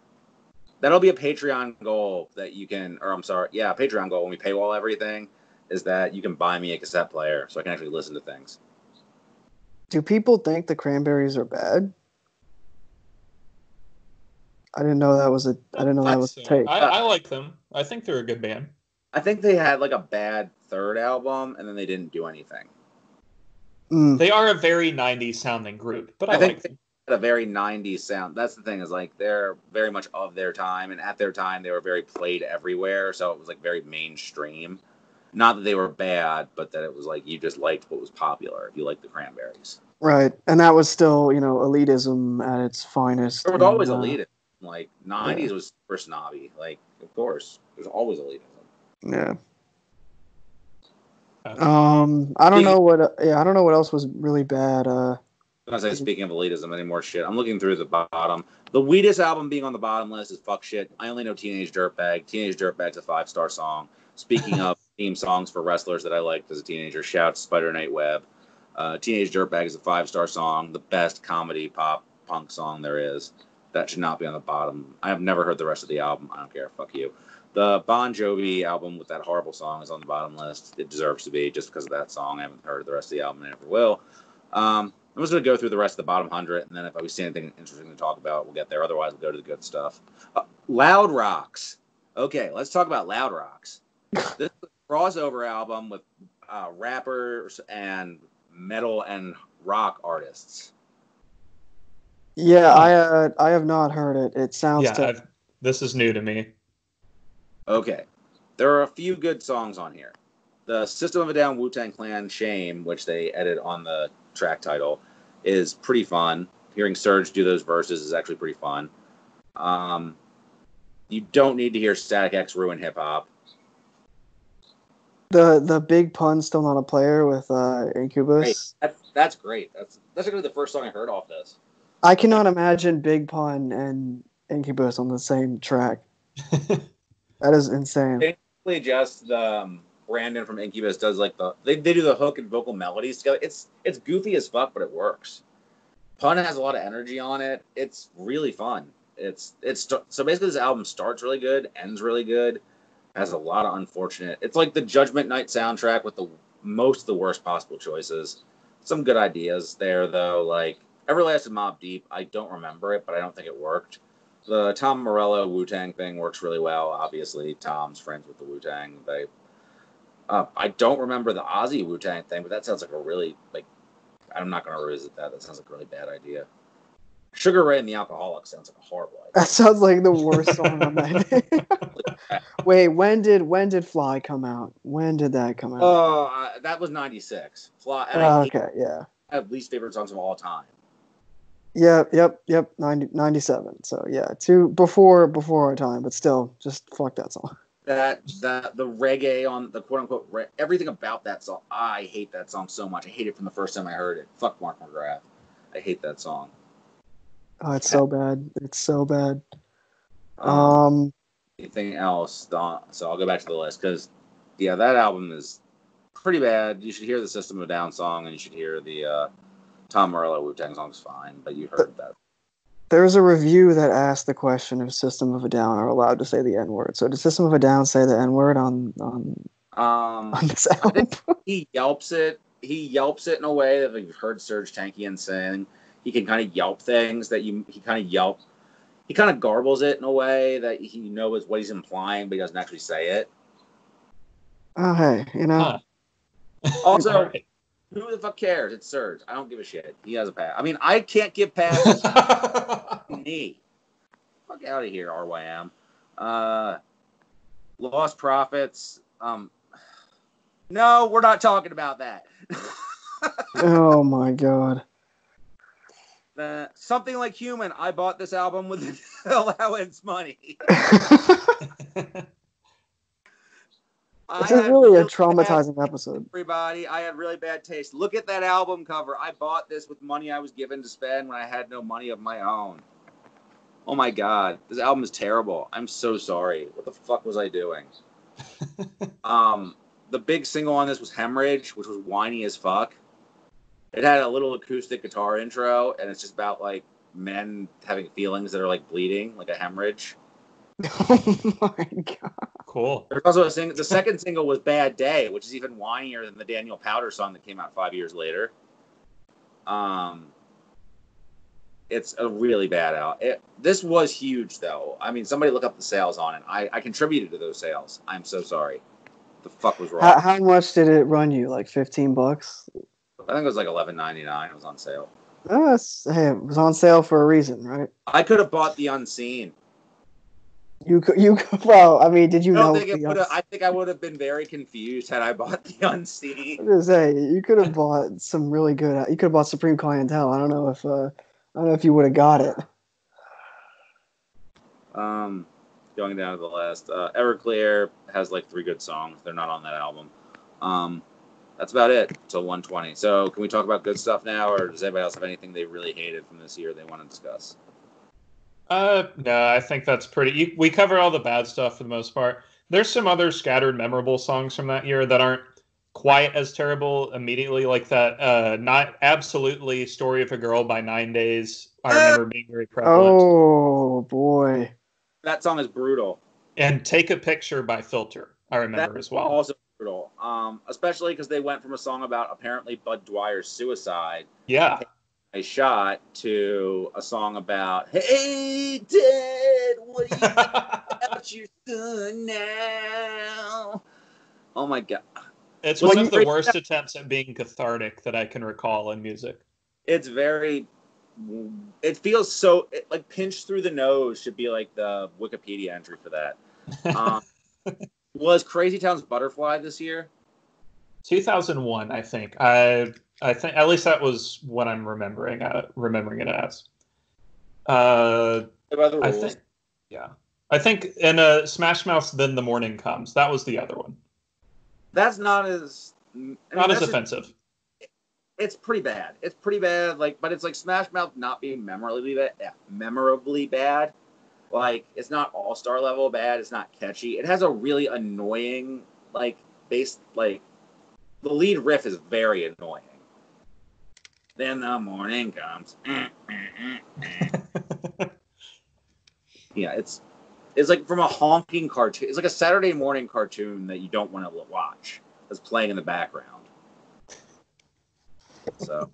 That'll be a Patreon goal that you can, Patreon goal when we paywall everything, is that you can buy me a cassette player so I can actually listen to things. Do people think the Cranberries are bad? I didn't know that was a take. I like them. I think they're a good band. I think they had a bad third album and then they didn't do anything. They are a very 90s sounding group, but I like them. A very 90s sound. That's the thing, is they're very much of their time, and at their time they were very played everywhere, so it was very mainstream. Not that they were bad, but that it was you just liked what was popular if you liked the Cranberries. Right, and that was still elitism at its finest. There was always elitism. 90s was super snobby. Of course, there's always elitism. Yeah. I don't know what else was really bad. I was speaking of elitism, any more shit. I'm looking through the bottom. The weedest album being on the bottom list is Fuck Shit. I only know Teenage Dirtbag. Teenage Dirtbag's a 5-star song. Speaking of theme songs for wrestlers that I liked as a teenager, shout Spider Night Web. Teenage Dirtbag is a 5-star song, the best comedy pop punk song there is. That should not be on the bottom. I have never heard the rest of the album. I don't care. Fuck you. The Bon Jovi album with that horrible song is on the bottom list. It deserves to be just because of that song. I haven't heard the rest of the album and I never will. I'm just going to go through the rest of the bottom 100, and then if we see anything interesting to talk about, we'll get there. Otherwise, we'll go to the good stuff. Loud Rocks. Okay, let's talk about Loud Rocks. This is a crossover album with rappers and metal and rock artists. Yeah, I have not heard it. It sounds... this is new to me. Okay. There are a few good songs on here. The System of a Down Wu-Tang Clan Shame, which they edit on the track title, is pretty fun. hearing Surge do those verses is actually pretty fun. You don't need to hear Static X ruin hip hop. The Big Pun still not a player with Incubus. Great. That's great. That's actually the first song I heard off this. I cannot imagine Big Pun and Incubus on the same track. That is insane. Basically, just Brandon from Incubus does like they do the hook and vocal melodies together. It's goofy as fuck, but it works. Pun has a lot of energy on it. It's really fun. So basically this album starts really good, ends really good, has a lot of unfortunate. It's like the Judgment Night soundtrack with most of the worst possible choices. Some good ideas there though, like Everlasting Mobb Deep. I don't remember it, but I don't think it worked. The Tom Morello Wu-Tang thing works really well. Obviously, Tom's friends with the Wu-Tang. I don't remember the Ozzy Wu-Tang thing, but that sounds like a really I'm not going to revisit that. That sounds like a really bad idea. Sugar Ray and the Alcoholics sounds like a horrible idea. That sounds like the worst song on that. Wait, when did Fly come out? When did that come out? Oh, that was 96. Fly. And Okay, yeah. I have least favorite songs of all time. Yep. 97. So yeah, before our time, but still, just fuck that song. The reggae on the quote unquote everything about that song. I hate that song so much. I hate it from the first time I heard it. Fuck Mark McGrath. I hate that song. Oh, it's so bad. It's so bad. Anything else? So I'll go back to the list because, yeah, that album is pretty bad. You should hear the System of a Down song and you should hear the Tom Morello Wu-Tang song's fine, but you heard that. There's a review that asked the question if System of a Down are allowed to say the N-word. So did System of a Down say the N-word on this album? He yelps it. He yelps it in a way that you've heard Serge Tankian sing. He can kind of yelp things that he kind of garbles it in a way that he knows what he's implying, but he doesn't actually say it. Oh, hey, Also, Right. Who the fuck cares? It's Serge. I don't give a shit. He has a pass. I mean, I can't give passes. Me. Fuck out of here, RYM. Lost Profits. No, we're not talking about that. Oh my god. Something Like Human. I bought this album with allowance money. This is really a traumatizing episode. Everybody, I had really bad taste. Look at that album cover. I bought this with money I was given to spend when I had no money of my own. Oh my god, this album is terrible. I'm so sorry. What the fuck was I doing? The big single on this was Hemorrhage, which was whiny as fuck. It had a little acoustic guitar intro, and it's just about like men having feelings that are like bleeding, like a hemorrhage. Oh my god. Cool. There's also the second single was Bad Day, which is even whinier than the Daniel Powder song that came out 5 years later. It's a really bad out. This was huge, though. I mean, somebody look up the sales on it. I contributed to those sales. I'm so sorry. What the fuck was wrong? How much did it run you? Like $15? I think it was like $11.99. It was on sale. Oh, hey, it was on sale for a reason, right? I could have bought The Unseen. You well, I mean, did you know? I think I would have been very confused had I bought The Unseen. I was gonna say you could have bought some really good. You could have bought Supreme Clientele. I don't know if you would have got it. Going down to the last, Everclear has like 3 good songs. They're not on that album. That's about it. Till 120. So can we talk about good stuff now, or does anybody else have anything they really hated from this year they want to discuss? No, I think that's pretty. We cover all the bad stuff for the most part. There's some other scattered memorable songs from that year that aren't quite as terrible immediately, like that not absolutely Story of a Girl by 9 Days. I remember being very prevalent. Oh boy, that song is brutal. And Take a Picture by Filter, I remember as well. Also brutal, especially because they went from a song about apparently Bud Dwyer's suicide. Yeah. A shot to a song about, hey, Dad, what are you doing about your son now? Oh, my God. It's one of the worst attempts at being cathartic that I can recall in music. It feels so, like pinched through the nose should be like the Wikipedia entry for that. Was Crazy Town's Butterfly this year? 2001, I think. I think at least that was what I'm remembering it as. By the I rules. think, yeah. I think in Smash Mouth's Then the Morning Comes. That was the other one. That's not as... Not as offensive. It's pretty bad. It's pretty bad, but it's like Smash Mouth not being memorably bad. Like, it's not all-star level bad. It's not catchy. It has a really annoying, bass, the lead riff is very annoying. Then the morning comes. Yeah, it's like from a honking cartoon. It's like a Saturday morning cartoon that you don't want to watch. That's playing in the background. So,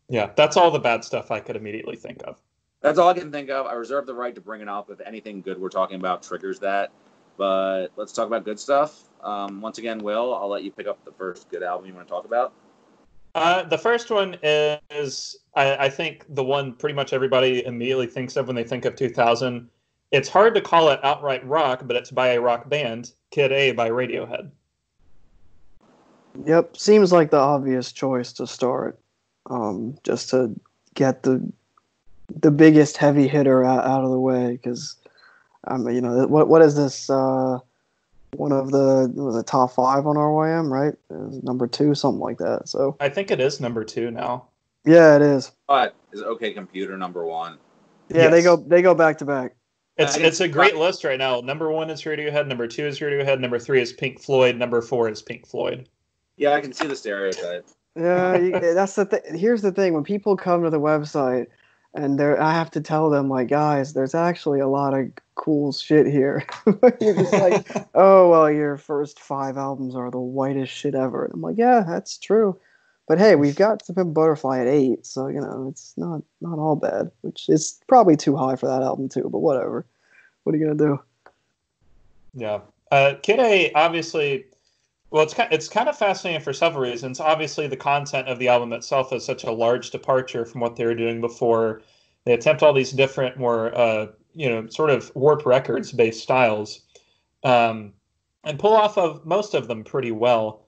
yeah, that's all the bad stuff I could immediately think of. That's all I can think of. I reserve the right to bring it up if anything good we're talking about triggers that. But let's talk about good stuff. Once again, Will, I'll let you pick up the first good album you want to talk about. The first one is, I think, the one pretty much everybody immediately thinks of when they think of 2000. It's hard to call it outright rock, but it's by a rock band, Kid A by Radiohead. Yep, seems like the obvious choice to start, just to get the biggest heavy hitter out of the way, because what is this? One of the top 5 on RYM, right? Number 2, something like that. So I think it is number 2 now. Yeah, it is. But is OK Computer number 1? Yeah, yes. they go back to back. It's a great list right now. Number 1 is Radiohead. Number 2 is Radiohead. Number 3 is Pink Floyd. Number 4 is Pink Floyd. Yeah, I can see the stereotype. Yeah, that's the thing. Here's the thing: when people come to the website, and I have to tell them, like, guys, there's actually a lot of cool shit here. You're just like, oh well, your first 5 albums are the whitest shit ever. And I'm like, yeah, that's true. But hey, we've got To Pimp a Butterfly at 8, so it's not all bad. Which is probably too high for that album too. But whatever. What are you gonna do? Yeah, Kid A obviously. Well, it's kind of fascinating for several reasons. Obviously, the content of the album itself is such a large departure from what they were doing before. They attempt all these different, more sort of Warp Records based styles, and pull off of most of them pretty well.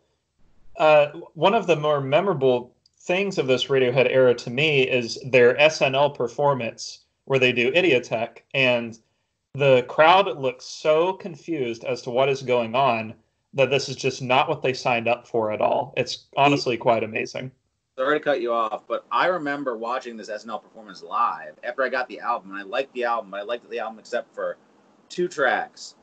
One of the more memorable things of this Radiohead era to me is their SNL performance, where they do Idiotech, and the crowd looks so confused as to what is going on that this is just not what they signed up for at all. It's honestly quite amazing. Sorry to cut you off, but I remember watching this SNL performance live after I got the album, and I liked the album, but I liked the album except for 2 tracks.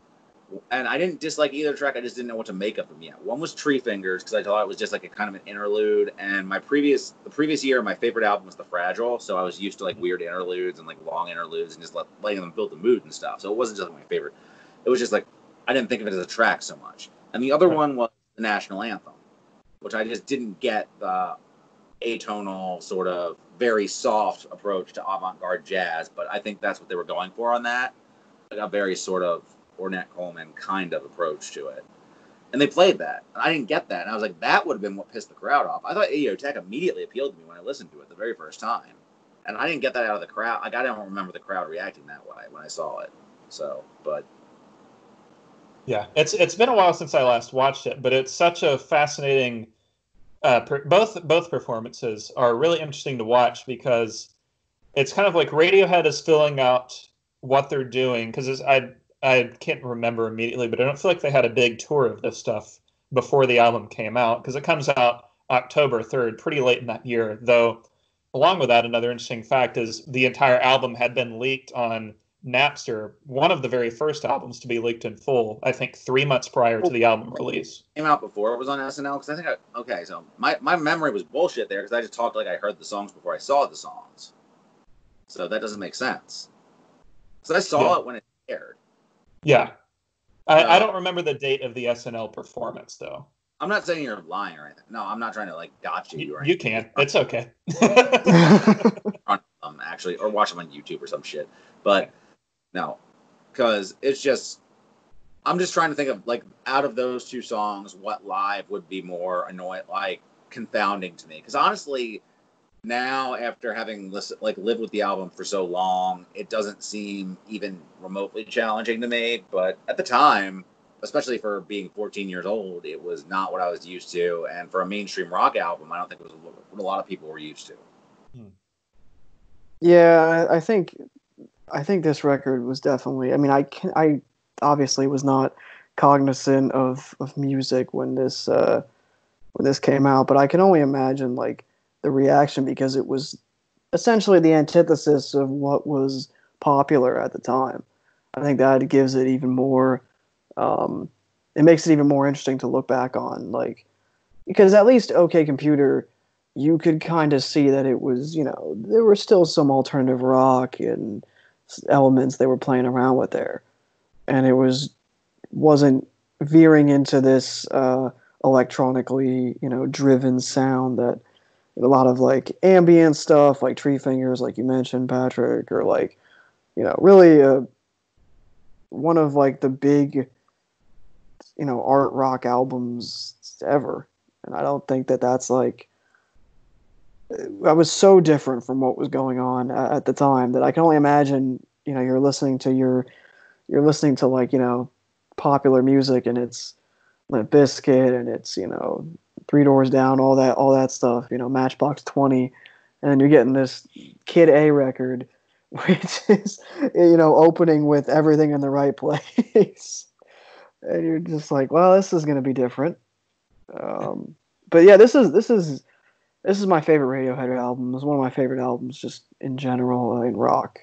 And I didn't dislike either track, I just didn't know what to make of them yet. One was Tree Fingers, because I thought it was just like a kind of an interlude, and the previous year, my favorite album was The Fragile, so I was used to weird interludes and long interludes and just letting them build the mood and stuff. So it wasn't just my favorite. It was just I didn't think of it as a track so much. And the other one was the National Anthem, which I just didn't get the atonal, sort of very soft approach to avant-garde jazz, but I think that's what they were going for on that. A very sort of Ornette Coleman kind of approach to it. And they played that. And I didn't get that. And I was like, that would have been what pissed the crowd off. I thought Idiotech immediately appealed to me when I listened to it the very first time. And I didn't get that out of the crowd. I don't remember the crowd reacting that way when I saw it. So, but... Yeah, it's been a while since I last watched it, but it's such a fascinating. Both performances are really interesting to watch because it's kind of like Radiohead is filling out what they're doing, because I can't remember immediately, but I don't feel like they had a big tour of this stuff before the album came out, because it comes out October 3rd, pretty late in that year. Though, along with that, another interesting fact is the entire album had been leaked on Napster, one of the very first albums to be leaked in full, I think 3 months prior to the album release. Came out before it was on SNL, because I think so my memory was bullshit there, because I just talked like I heard the songs before I saw the songs. So that doesn't make sense. So I saw it when it aired. Yeah. I don't remember the date of the SNL performance, though. I'm not saying you're lying or anything. No, I'm not trying to gotcha you or anything. You can. It's okay. Actually, or watch them on YouTube or some shit. But no, because it's just, I'm just trying to think of out of those 2 songs, what live would be more annoying, confounding to me. Because honestly, now after having lived with the album for so long, it doesn't seem even remotely challenging to me. But at the time, especially for being 14 years old, it was not what I was used to. And for a mainstream rock album, I don't think it was what a lot of people were used to. Yeah, I think this record was definitely. I mean, I obviously was not cognizant of music when this came out, but I can only imagine like the reaction, because it was essentially the antithesis of what was popular at the time. I think that gives it even more. It makes it even more interesting to look back on, like, because at least OK Computer, you could kind of see that it was, there were still some alternative rock and elements they were playing around with there, and it wasn't veering into this electronically, driven sound that a lot of like ambient stuff, like Tree Fingers, like you mentioned, Patrick, or like, really one of like the big, art rock albums ever. And I don't think that that's like, I was so different from what was going on at the time that I can only imagine, you're listening to like, popular music, and it's Limp Bizkit, and it's, Three Doors Down, all that stuff, Matchbox 20, and then you're getting this Kid A record, which is, opening with Everything in the Right Place. And you're just like, well, this is going to be different. But yeah, this is my favorite Radiohead album. It's one of my favorite albums just in general in rock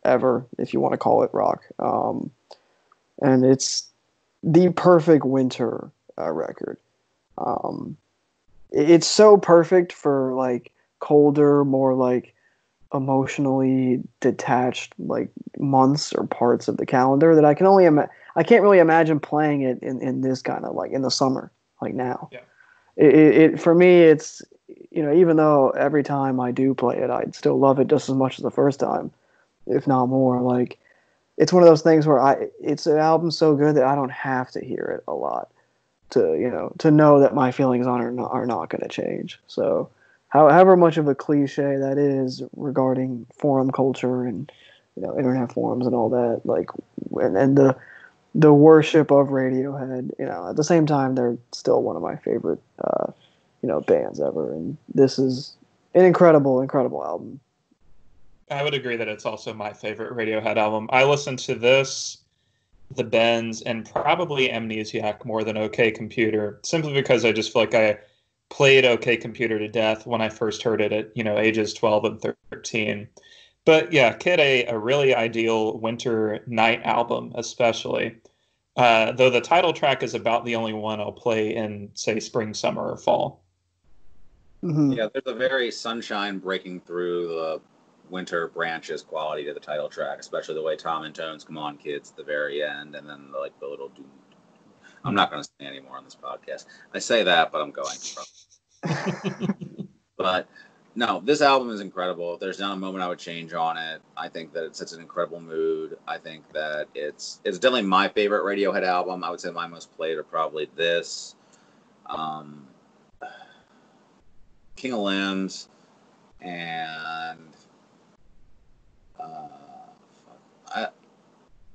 ever, if you want to call it rock. And it's the perfect winter record. It's so perfect for like colder, more like emotionally detached like months or parts of the calendar that I can only I can't really imagine playing it in this kind of like in the summer, like now. Yeah. It for me, it's, even though every time I do play it, I'd still love it just as much as the first time, if not more. Like, it's one of those things where it's an album so good that I don't have to hear it a lot to know that my feelings on it are not going to change. So, however much of a cliche that is regarding forum culture and, internet forums and all that, like, and the worship of Radiohead, at the same time, they're still one of my favorite, bands ever. And this is an incredible, incredible album. I would agree that it's also my favorite Radiohead album. I listened to this, The Bends, and probably Amnesiac more than OK Computer, simply because I just feel like I played OK Computer to death when I first heard it at, ages 12 and 13. But yeah, Kid A really ideal winter night album, especially. Though the title track is about the only one I'll play in, say, spring, summer, or fall. Mm-hmm. Yeah, there's a very sunshine breaking through the winter branches quality to the title track, especially the way Tom and Tones come on, kids, at the very end, and then like the little doom. I'm not going to say anymore on this podcast. I say that, but I'm going to. But no, this album is incredible. There's not a moment I would change on it. I think that it sets an incredible mood. I think that it's definitely my favorite Radiohead album. I would say my most played are probably this, King of Limbs, and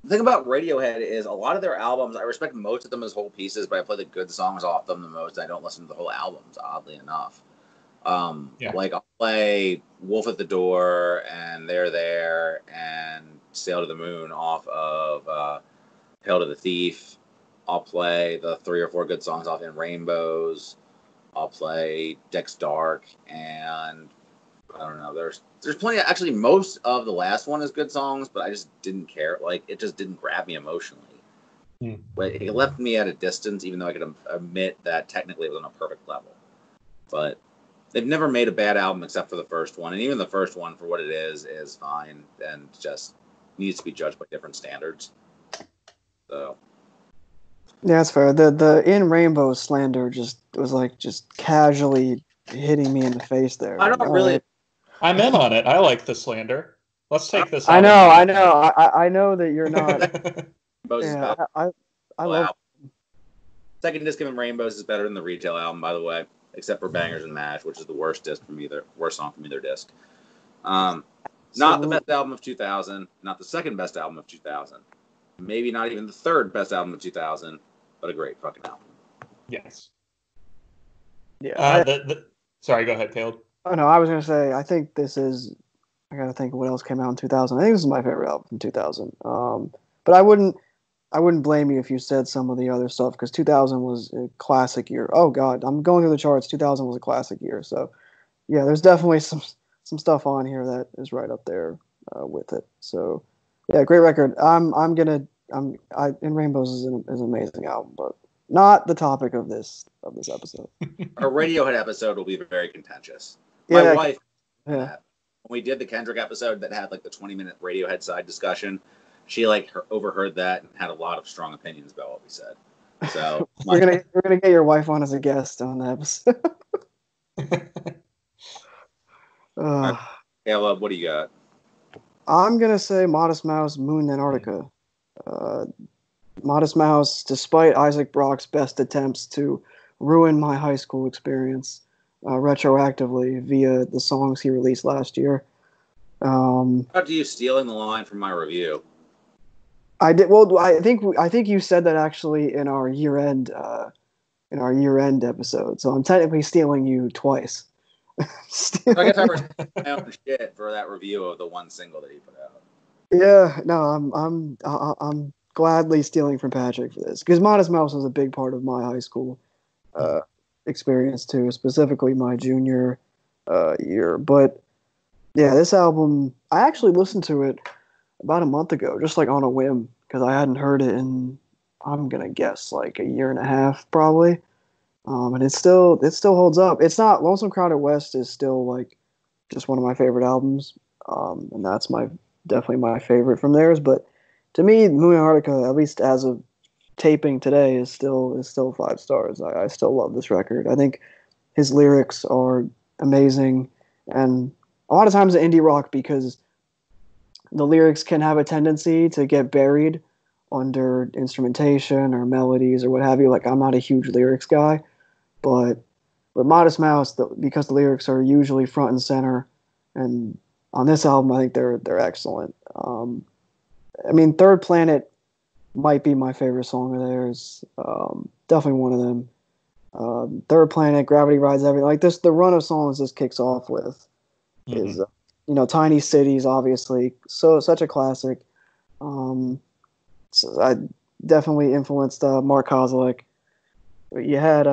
the thing about Radiohead is a lot of their albums, I respect most of them as whole pieces, but I play the good songs off them the most. I don't listen to the whole albums, oddly enough. Like I'll play Wolf at the Door and They're There and Sail to the Moon off of Hail to the Thief. I'll play the 3 or 4 good songs off In Rainbows. I'll play Deck's Dark, and I don't know. There's plenty. Actually, most of the last one is good songs, but I just didn't care. Like, it just didn't grab me emotionally. But it left me at a distance, even though I could admit that technically it was on a perfect level. But they've never made a bad album except for the first one, and even the first one, for what it is fine and just needs to be judged by different standards. So. Yeah, that's fair. The In Rainbow slander just was like just casually hitting me in the face there. I don't really. I'm in on it. I like the slander. Let's take this. I know. I know that you're not. Yeah, I love. Second disc of In Rainbows is better than the retail album, by the way, except for Bangers and Mash, which is the worst song from either disc. Not the best album of 2000, not the second best album of 2000, maybe not even the third best album of 2000, but a great fucking album. Yes. Yeah. Sorry, go ahead, Caleb. Oh no, I was gonna say I think this is. I gotta think of what else came out in 2000. I think this is my favorite album from 2000. But I wouldn't blame you if you said some of the other stuff because 2000 was a classic year. Oh God, I'm going through the charts. 2000 was a classic year. So yeah, there's definitely some stuff on here that is right up there with it. So yeah, great record. In Rainbows is an amazing album, but not the topic of this episode. Our Radiohead episode will be very contentious. Yeah, My wife, yeah. when we did the Kendrick episode that had like the 20-minute Radiohead side discussion, she like overheard that and had a lot of strong opinions about what we said. So we're gonna get your wife on as a guest on the episode. Caleb, what do you got? I'm gonna say Modest Mouse, Moon, Antarctica. Modest Mouse, despite Isaac Brock's best attempts to ruin my high school experience retroactively via the songs he released last year. How about you stealing the line from my review? I did. Well, I think you said that actually in our year-end episode. So I'm technically stealing you twice. I guess I respect my own shit for that review of the one single that he put out. Yeah, no, I'm gladly stealing from Patrick for this because Modest Mouse was a big part of my high school experience too, specifically my junior year. But yeah, this album, I actually listened to it about a month ago, just like on a whim, because I hadn't heard it in, I'm gonna guess, like a year and a half probably. And it still holds up. It's not Lonesome Crowded West is still like just one of my favorite albums, and that's definitely my favorite from theirs. But to me, Moon Antarctica, at least as of taping today, is still 5 stars. I still love this record. I think his lyrics are amazing, and a lot of times in indie rock, because the lyrics can have a tendency to get buried under instrumentation or melodies or what have you. Like, I'm not a huge lyrics guy, but with Modest Mouse, because the lyrics are usually front and center, and on this album, I think they're excellent. I mean, Third Planet might be my favorite song of theirs. Definitely one of them. Third Planet, Gravity Rides Everything. Like this, the run of songs this kicks off with is, Tiny Cities, obviously. So such a classic. So I definitely influenced Mark Kozilek. But you had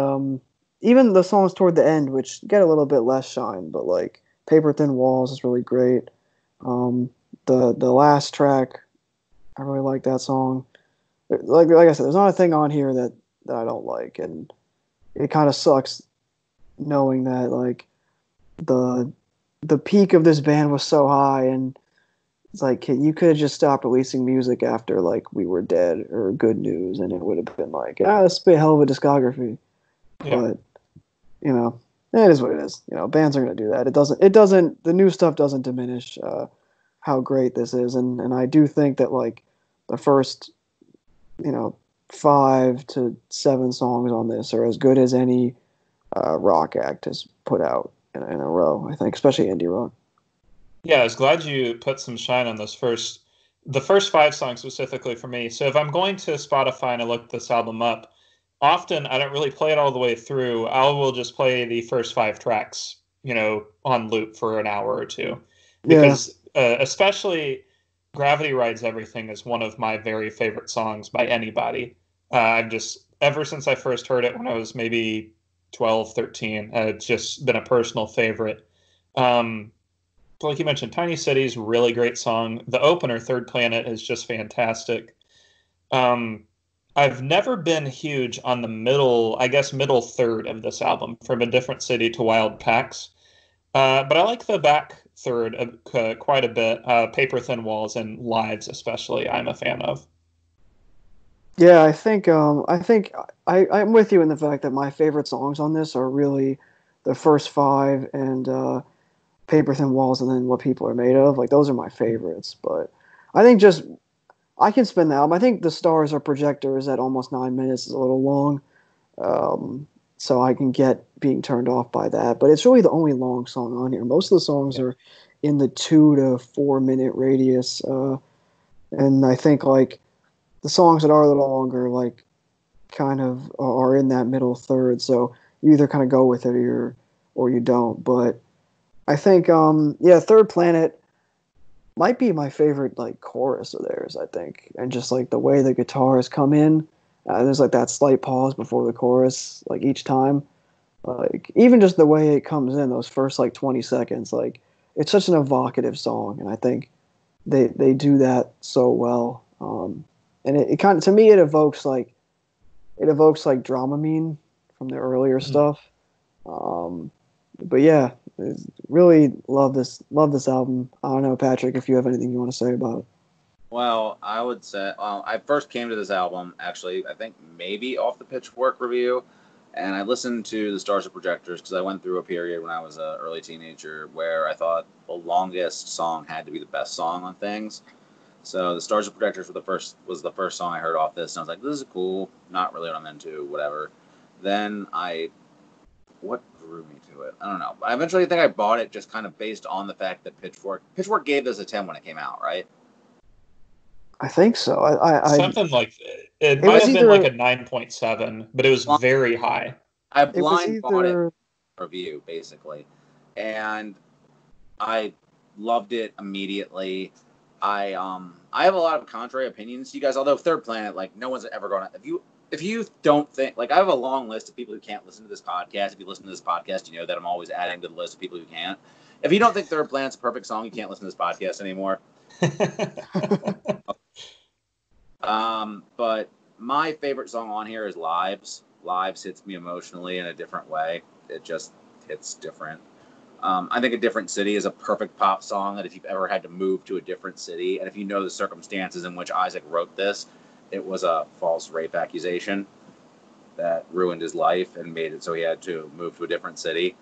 even the songs toward the end, which get a little bit less shine, but like Paper Thin Walls is really great. The last track, I really like that song. Like I said, there's not a thing on here that I don't like, and it kind of sucks knowing that like the peak of this band was so high, and it's like you could have just stopped releasing music after like We Were Dead or Good News, and it would have been like, this would be a hell of a discography. Yeah. But it is what it is. Bands are gonna do that. It doesn't. The new stuff doesn't diminish how great this is, and I do think that like the first 5 to 7 songs on this are as good as any rock act has put out in a row. I think, especially indie rock. Yeah, I was glad you put some shine on the first 5 songs specifically for me. So if I'm going to Spotify and I look this album up, often I don't really play it all the way through. I will just play the first 5 tracks, on loop for an hour or two, because especially Gravity Rides Everything is one of my very favorite songs by anybody. I've just, ever since I first heard it when I was maybe 12, 13, it's just been a personal favorite. Like you mentioned, Tiny Cities, really great song. The opener, Third Planet, is just fantastic. I've never been huge on the middle third of this album, From a Different City to Wild Packs. But I like the back third quite a bit. Paper Thin Walls and Lives especially, I'm a fan of. Yeah, I think I'm with you in the fact that my favorite songs on this are really the first 5 and Paper Thin Walls, and then What People Are Made Of. Like, those are my favorites. But I think I can spin the album. I think The Stars Are Projectors at almost 9 minutes is a little long. So I can get being turned off by that. But it's really the only long song on here. Most of the songs are in the 2 to 4 minute radius. And I think like the songs that are a little longer, like kind of are in that middle third. So you either kind of go with it or you don't. But I think Third Planet might be my favorite like chorus of theirs, I think. And just like the way the guitars come in, there's like that slight pause before the chorus, like each time. Like even just the way it comes in, those first like 20 seconds, like it's such an evocative song, and I think they do that so well. And it kind of, to me, it evokes like Dramamine from the earlier stuff. But yeah, really love this album. I don't know, Patrick, if you have anything you want to say about it. Well, I would say I first came to this album, actually, I think maybe off the Pitchfork review, and I listened to the Stars and Projectors because I went through a period when I was an early teenager where I thought the longest song had to be the best song on things. So the Stars and Projectors was the first song I heard off this, and I was like, this is cool, not really what I'm into, whatever. Then what drew me to it? I don't know. I eventually think I bought it just kind of based on the fact that Pitchfork gave this a 10 when it came out, right? I think so. Something like that. It might have been like a 9.7, but it was very high. I blind bought it review, basically. And I loved it immediately. I have a lot of contrary opinions to you guys, although Third Planet, like, no one's ever going to... If you don't think... Like, I have a long list of people who can't listen to this podcast. If you listen to this podcast, you know that I'm always adding to the list of people who can't. If you don't think Third Planet's a perfect song, you can't listen to this podcast anymore. But my favorite song on here is Lives. Lives hits me emotionally in a different way. It just hits different. I think A Different City is a perfect pop song that if you've ever had to move to a different city, and if you know the circumstances in which Isaac wrote this, it was a false rape accusation that ruined his life and made it so he had to move to a different city.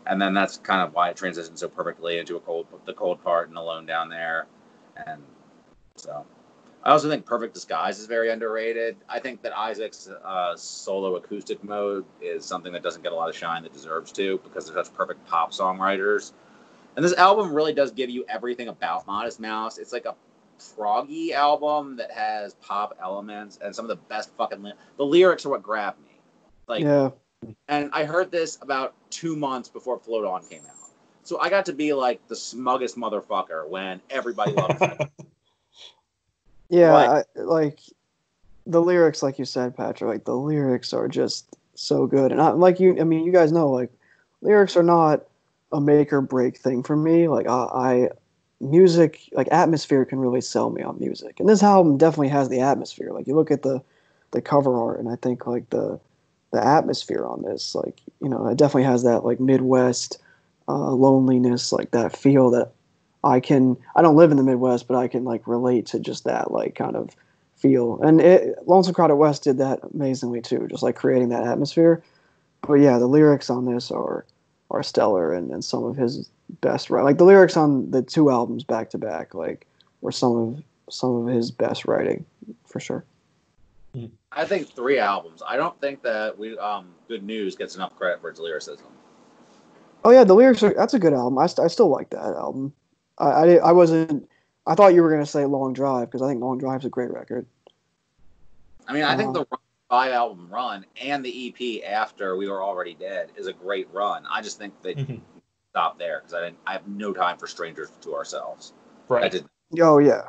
And then that's kind of why it transitioned so perfectly into the cold part and Alone Down There. And so I also think Perfect Disguise is very underrated. I think that Isaac's solo acoustic mode is something that doesn't get a lot of shine that deserves to, because they're such perfect pop songwriters. And this album really does give you everything about Modest Mouse. It's like a proggy album that has pop elements and some of the best fucking... The lyrics are what grabbed me. Like, yeah. And I heard this about 2 months before Float On came out. So I got to be like the smuggest motherfucker when everybody loved it. Yeah, like the lyrics, like you said, Patrick, like the lyrics are just so good. And you guys know, like, lyrics are not a make or break thing for me. Like music, like atmosphere can really sell me on music. And this album definitely has the atmosphere. Like you look at the cover art, and I think like the atmosphere on this, like, you know, it definitely has that like Midwest loneliness, like that feel that I don't live in the Midwest, but I can like relate to just that like kind of feel. And Lonesome Crowded West did that amazingly too, just like creating that atmosphere. But yeah, the lyrics on this are stellar, and some of his best, like the lyrics on the 2 albums back to back, like were some of his best writing for sure. I think 3 albums. I don't think that Good News gets enough credit for its lyricism. Oh yeah, the lyrics that's a good album. I still like that album. I thought you were going to say Long Drive, because I think Long Drive's a great record. I mean, I think the 5-album run and the EP after We Were Already Dead is a great run. I just think they stop there, because I have no time for Strangers to Ourselves. Right. Oh yeah.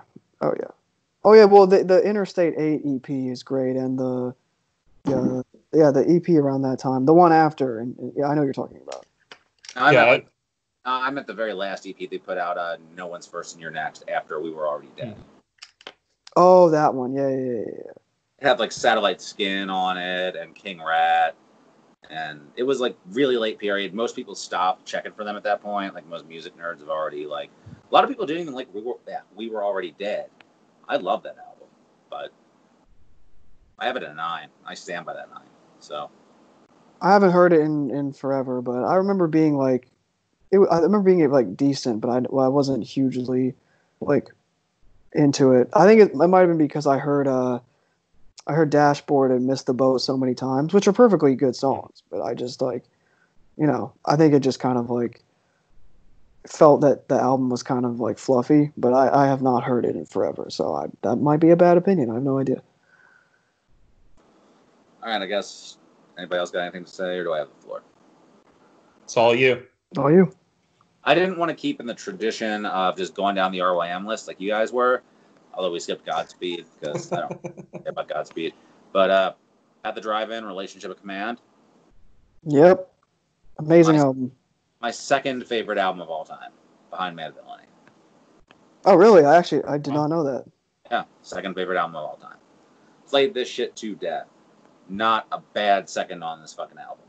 Well, the Interstate 8 EP is great, and the EP around that time, the one after, and yeah, I know what you're talking about. I'm at the very last EP they put out, No One's First and You're Next, after We Were Already Dead. Oh, that one. Yeah. It had like Satellite Skin on it and King Rat. And it was like really late period. Most people stopped checking for them at that point. Like most music nerds have already like... A lot of people didn't even like We Were Already Dead. I love that album. But I have it at a 9. I stand by that 9. So... I haven't heard it in forever, but I remember being like... I remember being like decent, but I wasn't hugely like into it. I think it might have been because I heard Dashboard and Missed the Boat so many times, which are perfectly good songs, but I just like, you know, I think it just kind of like felt that the album was kind of like fluffy, but I have not heard it in forever, so that might be a bad opinion. I have no idea. All right, I guess anybody else got anything to say, or do I have the floor? It's all you. All you. I didn't want to keep in the tradition of just going down the RYM list like you guys were, although we skipped Godspeed because I don't care about Godspeed. But at the drive-in, Relationship of Command. Yep. Amazing album. My second favorite album of all time, behind Mad Villainy. Oh, really? I did not know that. Yeah, second favorite album of all time. Played this shit to death. Not a bad second on this fucking album.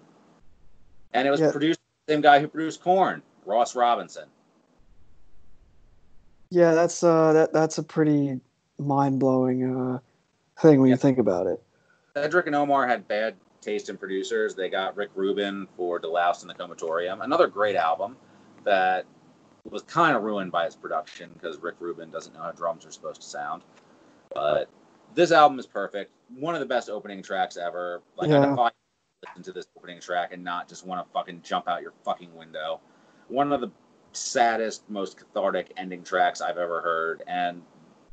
And it was produced by the same guy who produced Korn, Ross Robinson. Yeah, that's a pretty mind-blowing thing when you think about it. Cedric and Omar had bad taste in producers. They got Rick Rubin for Deloused in the Comatorium. Another great album that was kind of ruined by its production because Rick Rubin doesn't know how drums are supposed to sound. But this album is perfect. One of the best opening tracks ever. Like, I defy listen to this opening track and not just want to fucking jump out your fucking window. One of the saddest, most cathartic ending tracks I've ever heard. And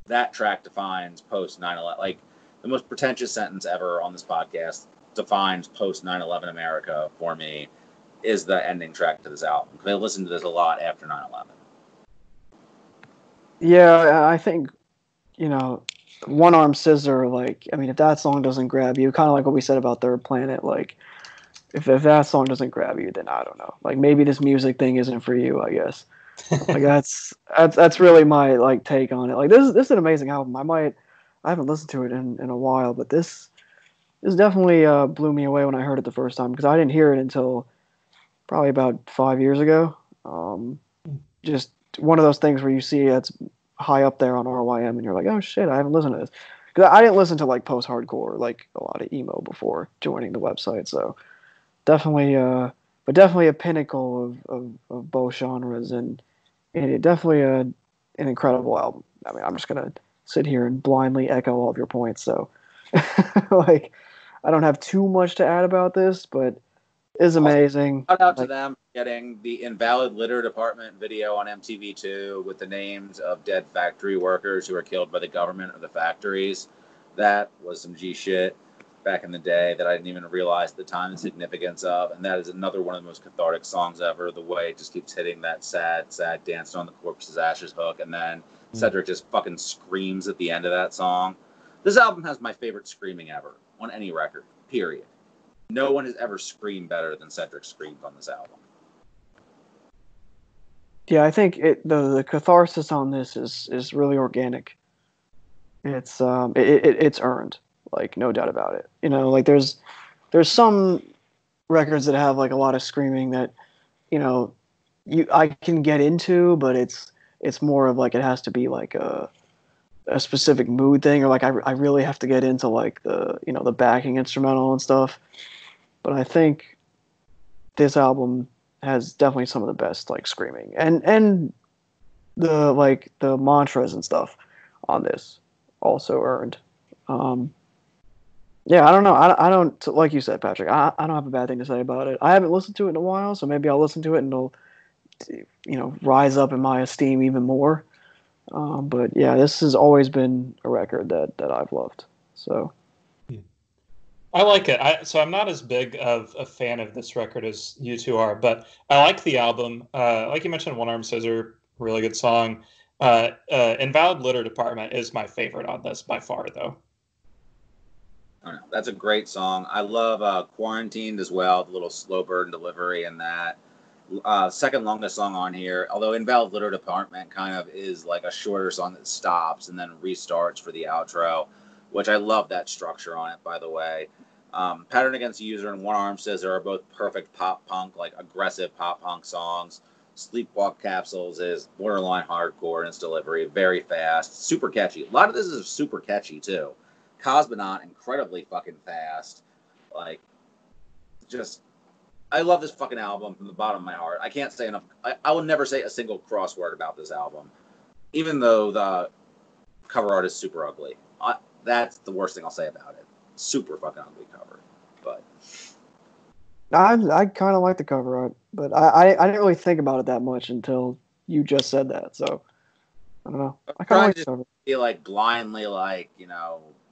that track defines post 9/11. Like, the most pretentious sentence ever on this podcast defines post 9/11 America for me is the ending track to this album. Because I listened to this a lot after 9/11. Yeah, I think, One Arm Scissor, like, I mean, if that song doesn't grab you, kind of like what we said about Third Planet, like, if that song doesn't grab you, then I don't know. Like, maybe this music thing isn't for you, I guess. Like, that's really my, like, take on it. Like, this is an amazing album. I haven't listened to it in a while, but this definitely blew me away when I heard it the first time, because I didn't hear it until probably about 5 years ago. Just one of those things where you see it's high up there on RYM, and you're like, oh shit, I haven't listened to this. Because I didn't listen to like post-hardcore, like a lot of emo before joining the website, so definitely a pinnacle of both genres, and it definitely an incredible album. I mean, I'm just gonna sit here and blindly echo all of your points, so like, I don't have too much to add about this, but it's amazing. Shout out to them getting the Invalid Litter Department video on MTV2 with the names of dead factory workers who were killed by the government or the factories. That was some G shit back in the day that I didn't even realize the time and significance of. And that is another one of the most cathartic songs ever. The way it just keeps hitting that sad, sad Dancing on the Corpse's Ashes hook. And then Cedric just fucking screams at the end of that song. This album has my favorite screaming ever on any record, period. No one has ever screamed better than Cedric screamed on this album. Yeah, I think the catharsis on this is really organic. It's it's earned, like, no doubt about it. Like, there's some records that have like a lot of screaming that I can get into, but it's more of like it has to be like a specific mood thing, or like I really have to get into like the backing instrumental and stuff. But I think this album has definitely some of the best like screaming and the mantras and stuff on this also earned. Yeah, I don't know. I don't, like you said, Patrick, I don't have a bad thing to say about it. I haven't listened to it in a while, so maybe I'll listen to it and it'll rise up in my esteem even more. But yeah, this has always been a record that I've loved. So I like it. So I'm not as big of a fan of this record as you two are, but I like the album. Like you mentioned, One Arm Scissor, really good song. Invalid Litter Department is my favorite on this by far, though. I don't know. That's a great song. I love Quarantined as well, the little slow burn delivery and that. Second longest song on here, although Invalid Litter Department kind of is like a shorter song that stops and then restarts for the outro, which I love that structure on it, by the way. Pattern Against the User and One Arm Scissor are both perfect pop punk, like aggressive pop punk songs. Sleepwalk Capsules is borderline hardcore in its delivery, very fast, super catchy. A lot of this is super catchy too. Cosmonaut, incredibly fucking fast. Like, just, I love this fucking album from the bottom of my heart. I can't say enough. I will never say a single crossword about this album, even though the cover art is super ugly. That's the worst thing I'll say about it. Super fucking ugly cover. But I kind of like the cover art, but I didn't really think about it that much until you just said that. So I don't know. I kind of like the cover. Be like blindly, like,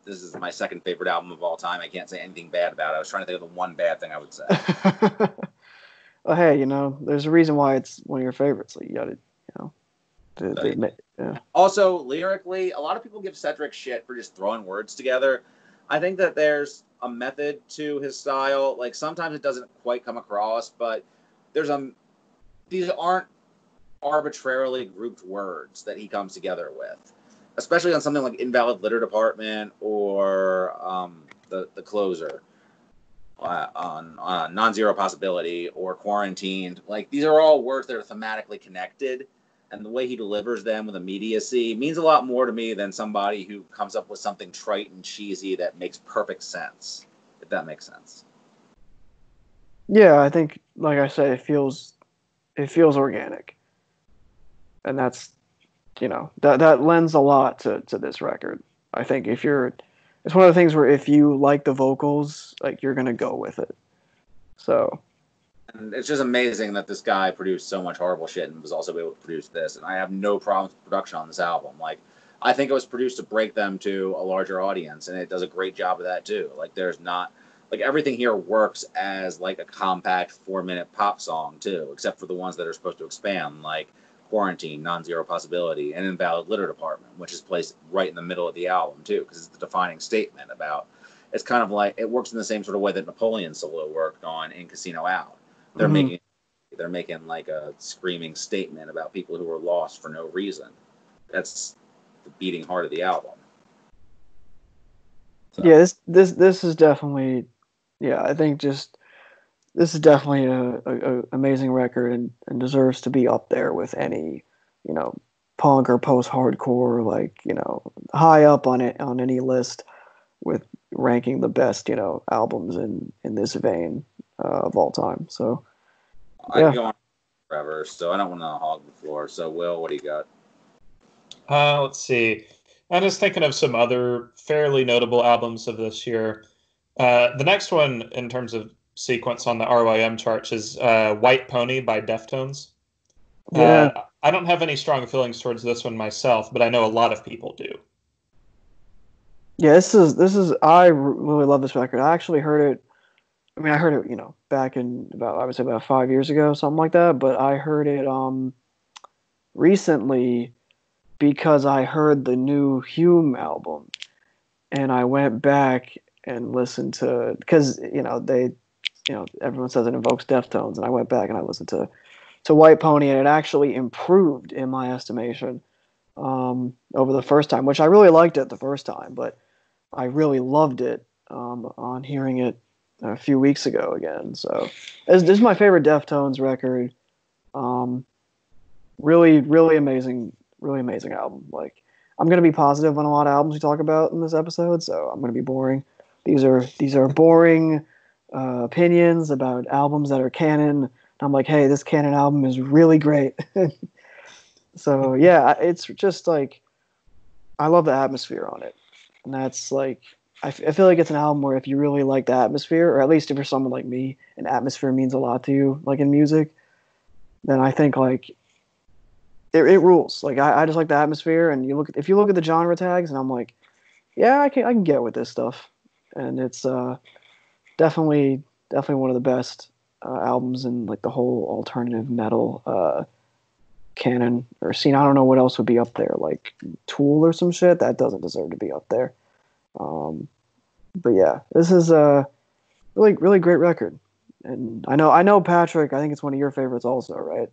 this is my second favorite album of all time. I can't say anything bad about it. I was trying to think of the one bad thing I would say. Well, hey, you know, there's a reason why it's one of your favorites. Like, you got to, you know, yeah. Also, lyrically, a lot of people give Cedric shit for just throwing words together. I think that there's a method to his style. Like, sometimes it doesn't quite come across, but these aren't arbitrarily grouped words that he comes together with, especially on something like Invalid Litter Department or the Closer. On Non-Zero Possibility or Quarantined. Like, these are all words that are thematically connected, and the way he delivers them with immediacy means a lot more to me than somebody who comes up with something trite and cheesy that makes perfect sense, if that makes sense. Yeah, I think, like I said, it feels organic. And that's, you know, that lends a lot to this record. I think it's one of the things where if you like the vocals, like, you're going to go with it. So. And it's just amazing that this guy produced so much horrible shit and was also able to produce this. And I have no problems with production on this album. Like, I think it was produced to break them to a larger audience, and it does a great job of that too. Like, there's not, like, everything here works as like a compact 4-minute pop song too, except for the ones that are supposed to expand, like Quarantine, Non-Zero Possibility, and Invalid Litter Department, which is placed right in the middle of the album too, because it's the defining statement about. It's kind of like it works in the same sort of way that Napoleon solo worked on In Casino Out. They're making like a screaming statement about people who were lost for no reason. That's the beating heart of the album. So. Yeah, this is definitely, yeah, I think just. This is definitely a amazing record and deserves to be up there with any, you know, punk or post-hardcore, like, you know, high up on any list with ranking the best, you know, albums in this vein of all time. So, yeah. I can go on forever, so I don't want to hog the floor. So, Will, what do you got? Let's see. I'm just thinking of some other fairly notable albums of this year. The next one, in terms of sequence on the RYM charts, is White Pony by Deftones. Yeah. I don't have any strong feelings towards this one myself, but I know a lot of people do. Yeah, this is I really love this record. I actually heard it. I mean, I heard it, you know, back in I would say about 5 years ago, something like that. But I heard it recently because I heard the new Hume album, and I went back and listened to, because, you know, everyone says it invokes Deftones, and I went back and I listened to White Pony, and it actually improved in my estimation over the first time, which I really liked it the first time, but I really loved it on hearing it a few weeks ago again. So this is my favorite Deftones record. Really, really amazing album. Like, I'm gonna be positive on a lot of albums we talk about in this episode, so I'm gonna be boring. These are boring opinions about albums that are canon. I'm like, hey, this canon album is really great. So yeah, it's just like, I love the atmosphere on it, and that's like, I feel like it's an album where if you really like the atmosphere, or at least if you're someone like me, and atmosphere means a lot to you, like in music, then I think like it rules. Like, I just like the atmosphere, and if you look at the genre tags, and I'm like, yeah, I can get with this stuff, and it's definitely one of the best albums in like the whole alternative metal canon or scene. I don't know what else would be up there, like Tool or some shit. That doesn't deserve to be up there. But yeah, this is a really, really great record. And I know Patrick, I think it's one of your favorites also, right?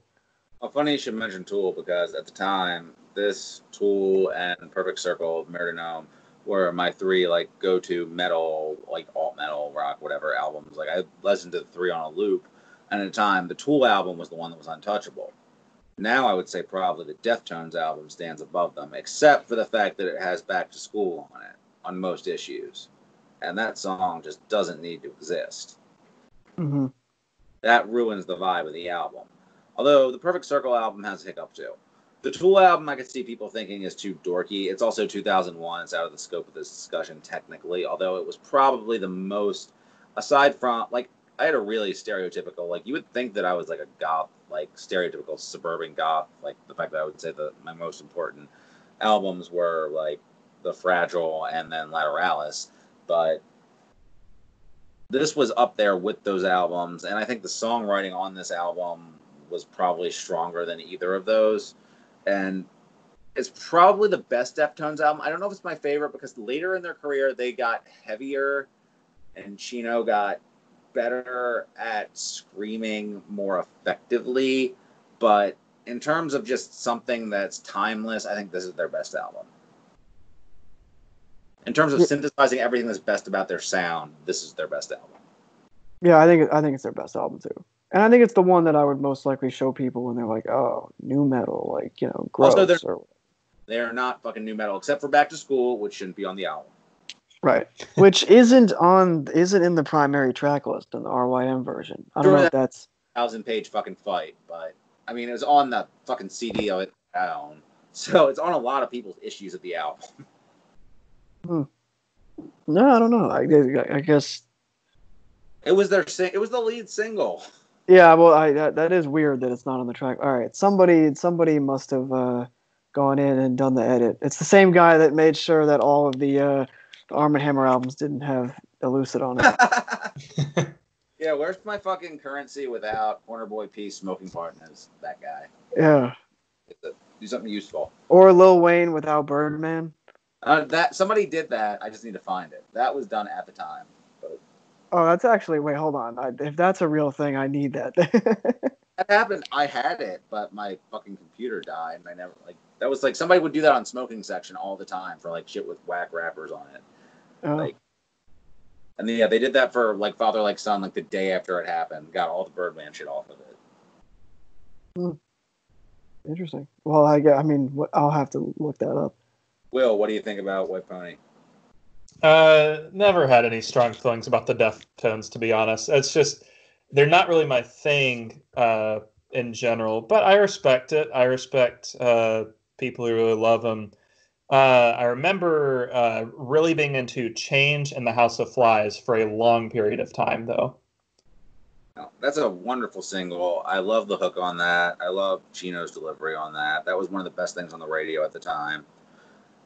Well, funny you should mention Tool, because at the time, this, Tool, and Perfect Circle, Metronome were my three like go-to metal, like alt metal, rock, whatever albums. Like, I listened to the three on a loop, and at the time, the Tool album was the one that was untouchable. Now I would say probably the Deftones album stands above them, except for the fact that it has Back to School on it on most issues, and that song just doesn't need to exist. Mm-hmm. That ruins the vibe of the album. Although the Perfect Circle album has a hiccup too. The Tool album, I could see people thinking is too dorky. It's also 2001. It's out of the scope of this discussion technically, although it was probably the most, aside from, like, I had a really stereotypical, like, you would think that I was like a goth, like stereotypical suburban goth, like the fact that I would say that my most important albums were like the Fragile and then Lateralis, but this was up there with those albums, and I think the songwriting on this album was probably stronger than either of those, and it's probably the best Deftones album. I don't know if it's my favorite because later in their career they got heavier, and Chino got better at screaming more effectively, but in terms of just something that's timeless, I think this is their best album. In terms of synthesizing everything that's best about their sound, this is their best album. Yeah, I think it's their best album too, and I think it's the one that I would most likely show people when they're like, "Oh, new metal, like, you know, gross." Also, they're not fucking new metal except for Back to School, which shouldn't be on the album. Right, which isn't in the primary track list in the RYM version. I don't know if that's 1,000-page fucking fight, but I mean, it was on the fucking CD of it down, so it's on a lot of people's issues of the album. No, I don't know. I guess it was it was the lead single. Yeah, well, that is weird that it's not on the track. All right, somebody must have gone in and done the edit. It's the same guy that made sure that all of the Arm & Hammer albums didn't have Elucid on it. Yeah, where's my fucking currency without Corner Boy P smoking partners? That guy. Yeah. Do something useful. Or Lil Wayne without Birdman. That somebody did that. I just need to find it. That was done at the time. But... Oh, that's actually. Wait, hold on. If that's a real thing, I need that. That happened. I had it, but my fucking computer died, and I never that was somebody would do that on Smoking Section all the time for shit with whack rappers on it. Oh. And then, yeah, they did that for Father Like Son the day after it happened. Got all the Birdman shit off of it. Interesting. Well, I mean, I'll have to look that up. Will, what do you think about White Pony? Never had any strong feelings about the Deftones, to be honest. It's just they're not really my thing in general, but I respect it. I respect people who really love them. I remember really being into Change and the House of Flies for a long period of time, though. That's a wonderful single. I love the hook on that. I love Chino's delivery on that. That was one of the best things on the radio at the time.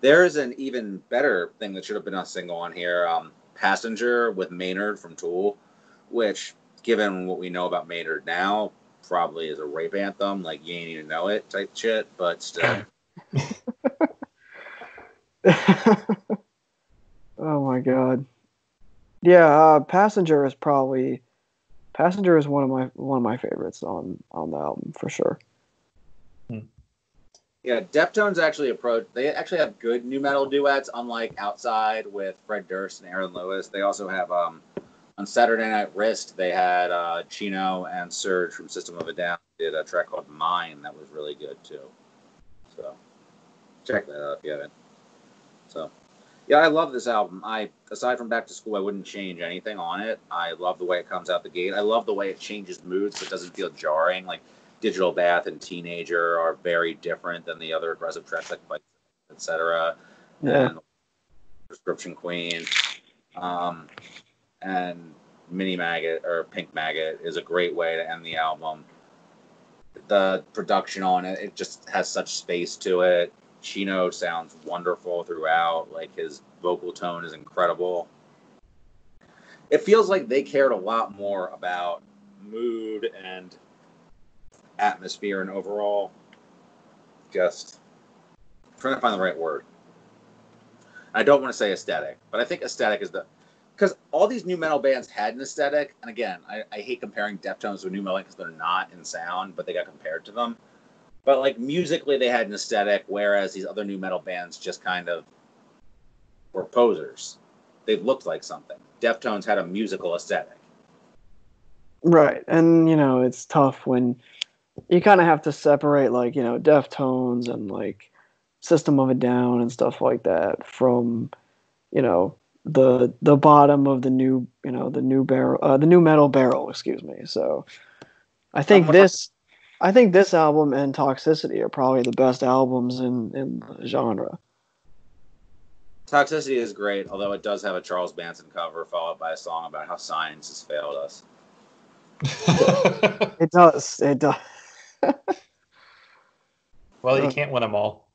There's an even better thing that should have been a single on here, Passenger with Maynard from Tool, which, given what we know about Maynard now, probably is a rape anthem, you ain't even know it type shit, but still. Oh my god. Yeah, Passenger is one of my favorites on the album for sure. Yeah, Deftones they actually have good new metal duets, unlike Outside with Fred Durst and Aaron Lewis. They also have on Saturday Night Wrist, they had Chino and Serge from System of a Down did a track called Mine that was really good too. So check that out if you haven't. So yeah, I love this album. Aside from Back to School, I wouldn't change anything on it. I love the way it comes out the gate. I love the way it changes moods so it doesn't feel jarring. Digital Bath and Teenager are very different than the other aggressive tracks like Fight, etc. Yeah. And Prescription Queen. And Mini Maggot or Pink Maggot is a great way to end the album. The production on it just has such space to it. Chino sounds wonderful throughout. His vocal tone is incredible. It feels like they cared a lot more about mood and atmosphere and overall just trying to find the right word. I don't want to say aesthetic, but I think aesthetic is because all these new metal bands had an aesthetic, and again, I hate comparing Deftones to new metal because they're not in sound, but they got compared to them. But musically, they had an aesthetic, whereas these other new metal bands just kind of were posers. They looked like something. Deftones had a musical aesthetic. Right, and it's tough when you kind of have to separate Deftones and System of a Down and stuff like that from the bottom of the new the new metal barrel, excuse me. So I think this album and Toxicity are probably the best albums in the genre. Toxicity is great, although it does have a Charles Manson cover followed by a song about how science has failed us. It does. Well, you can't win them all.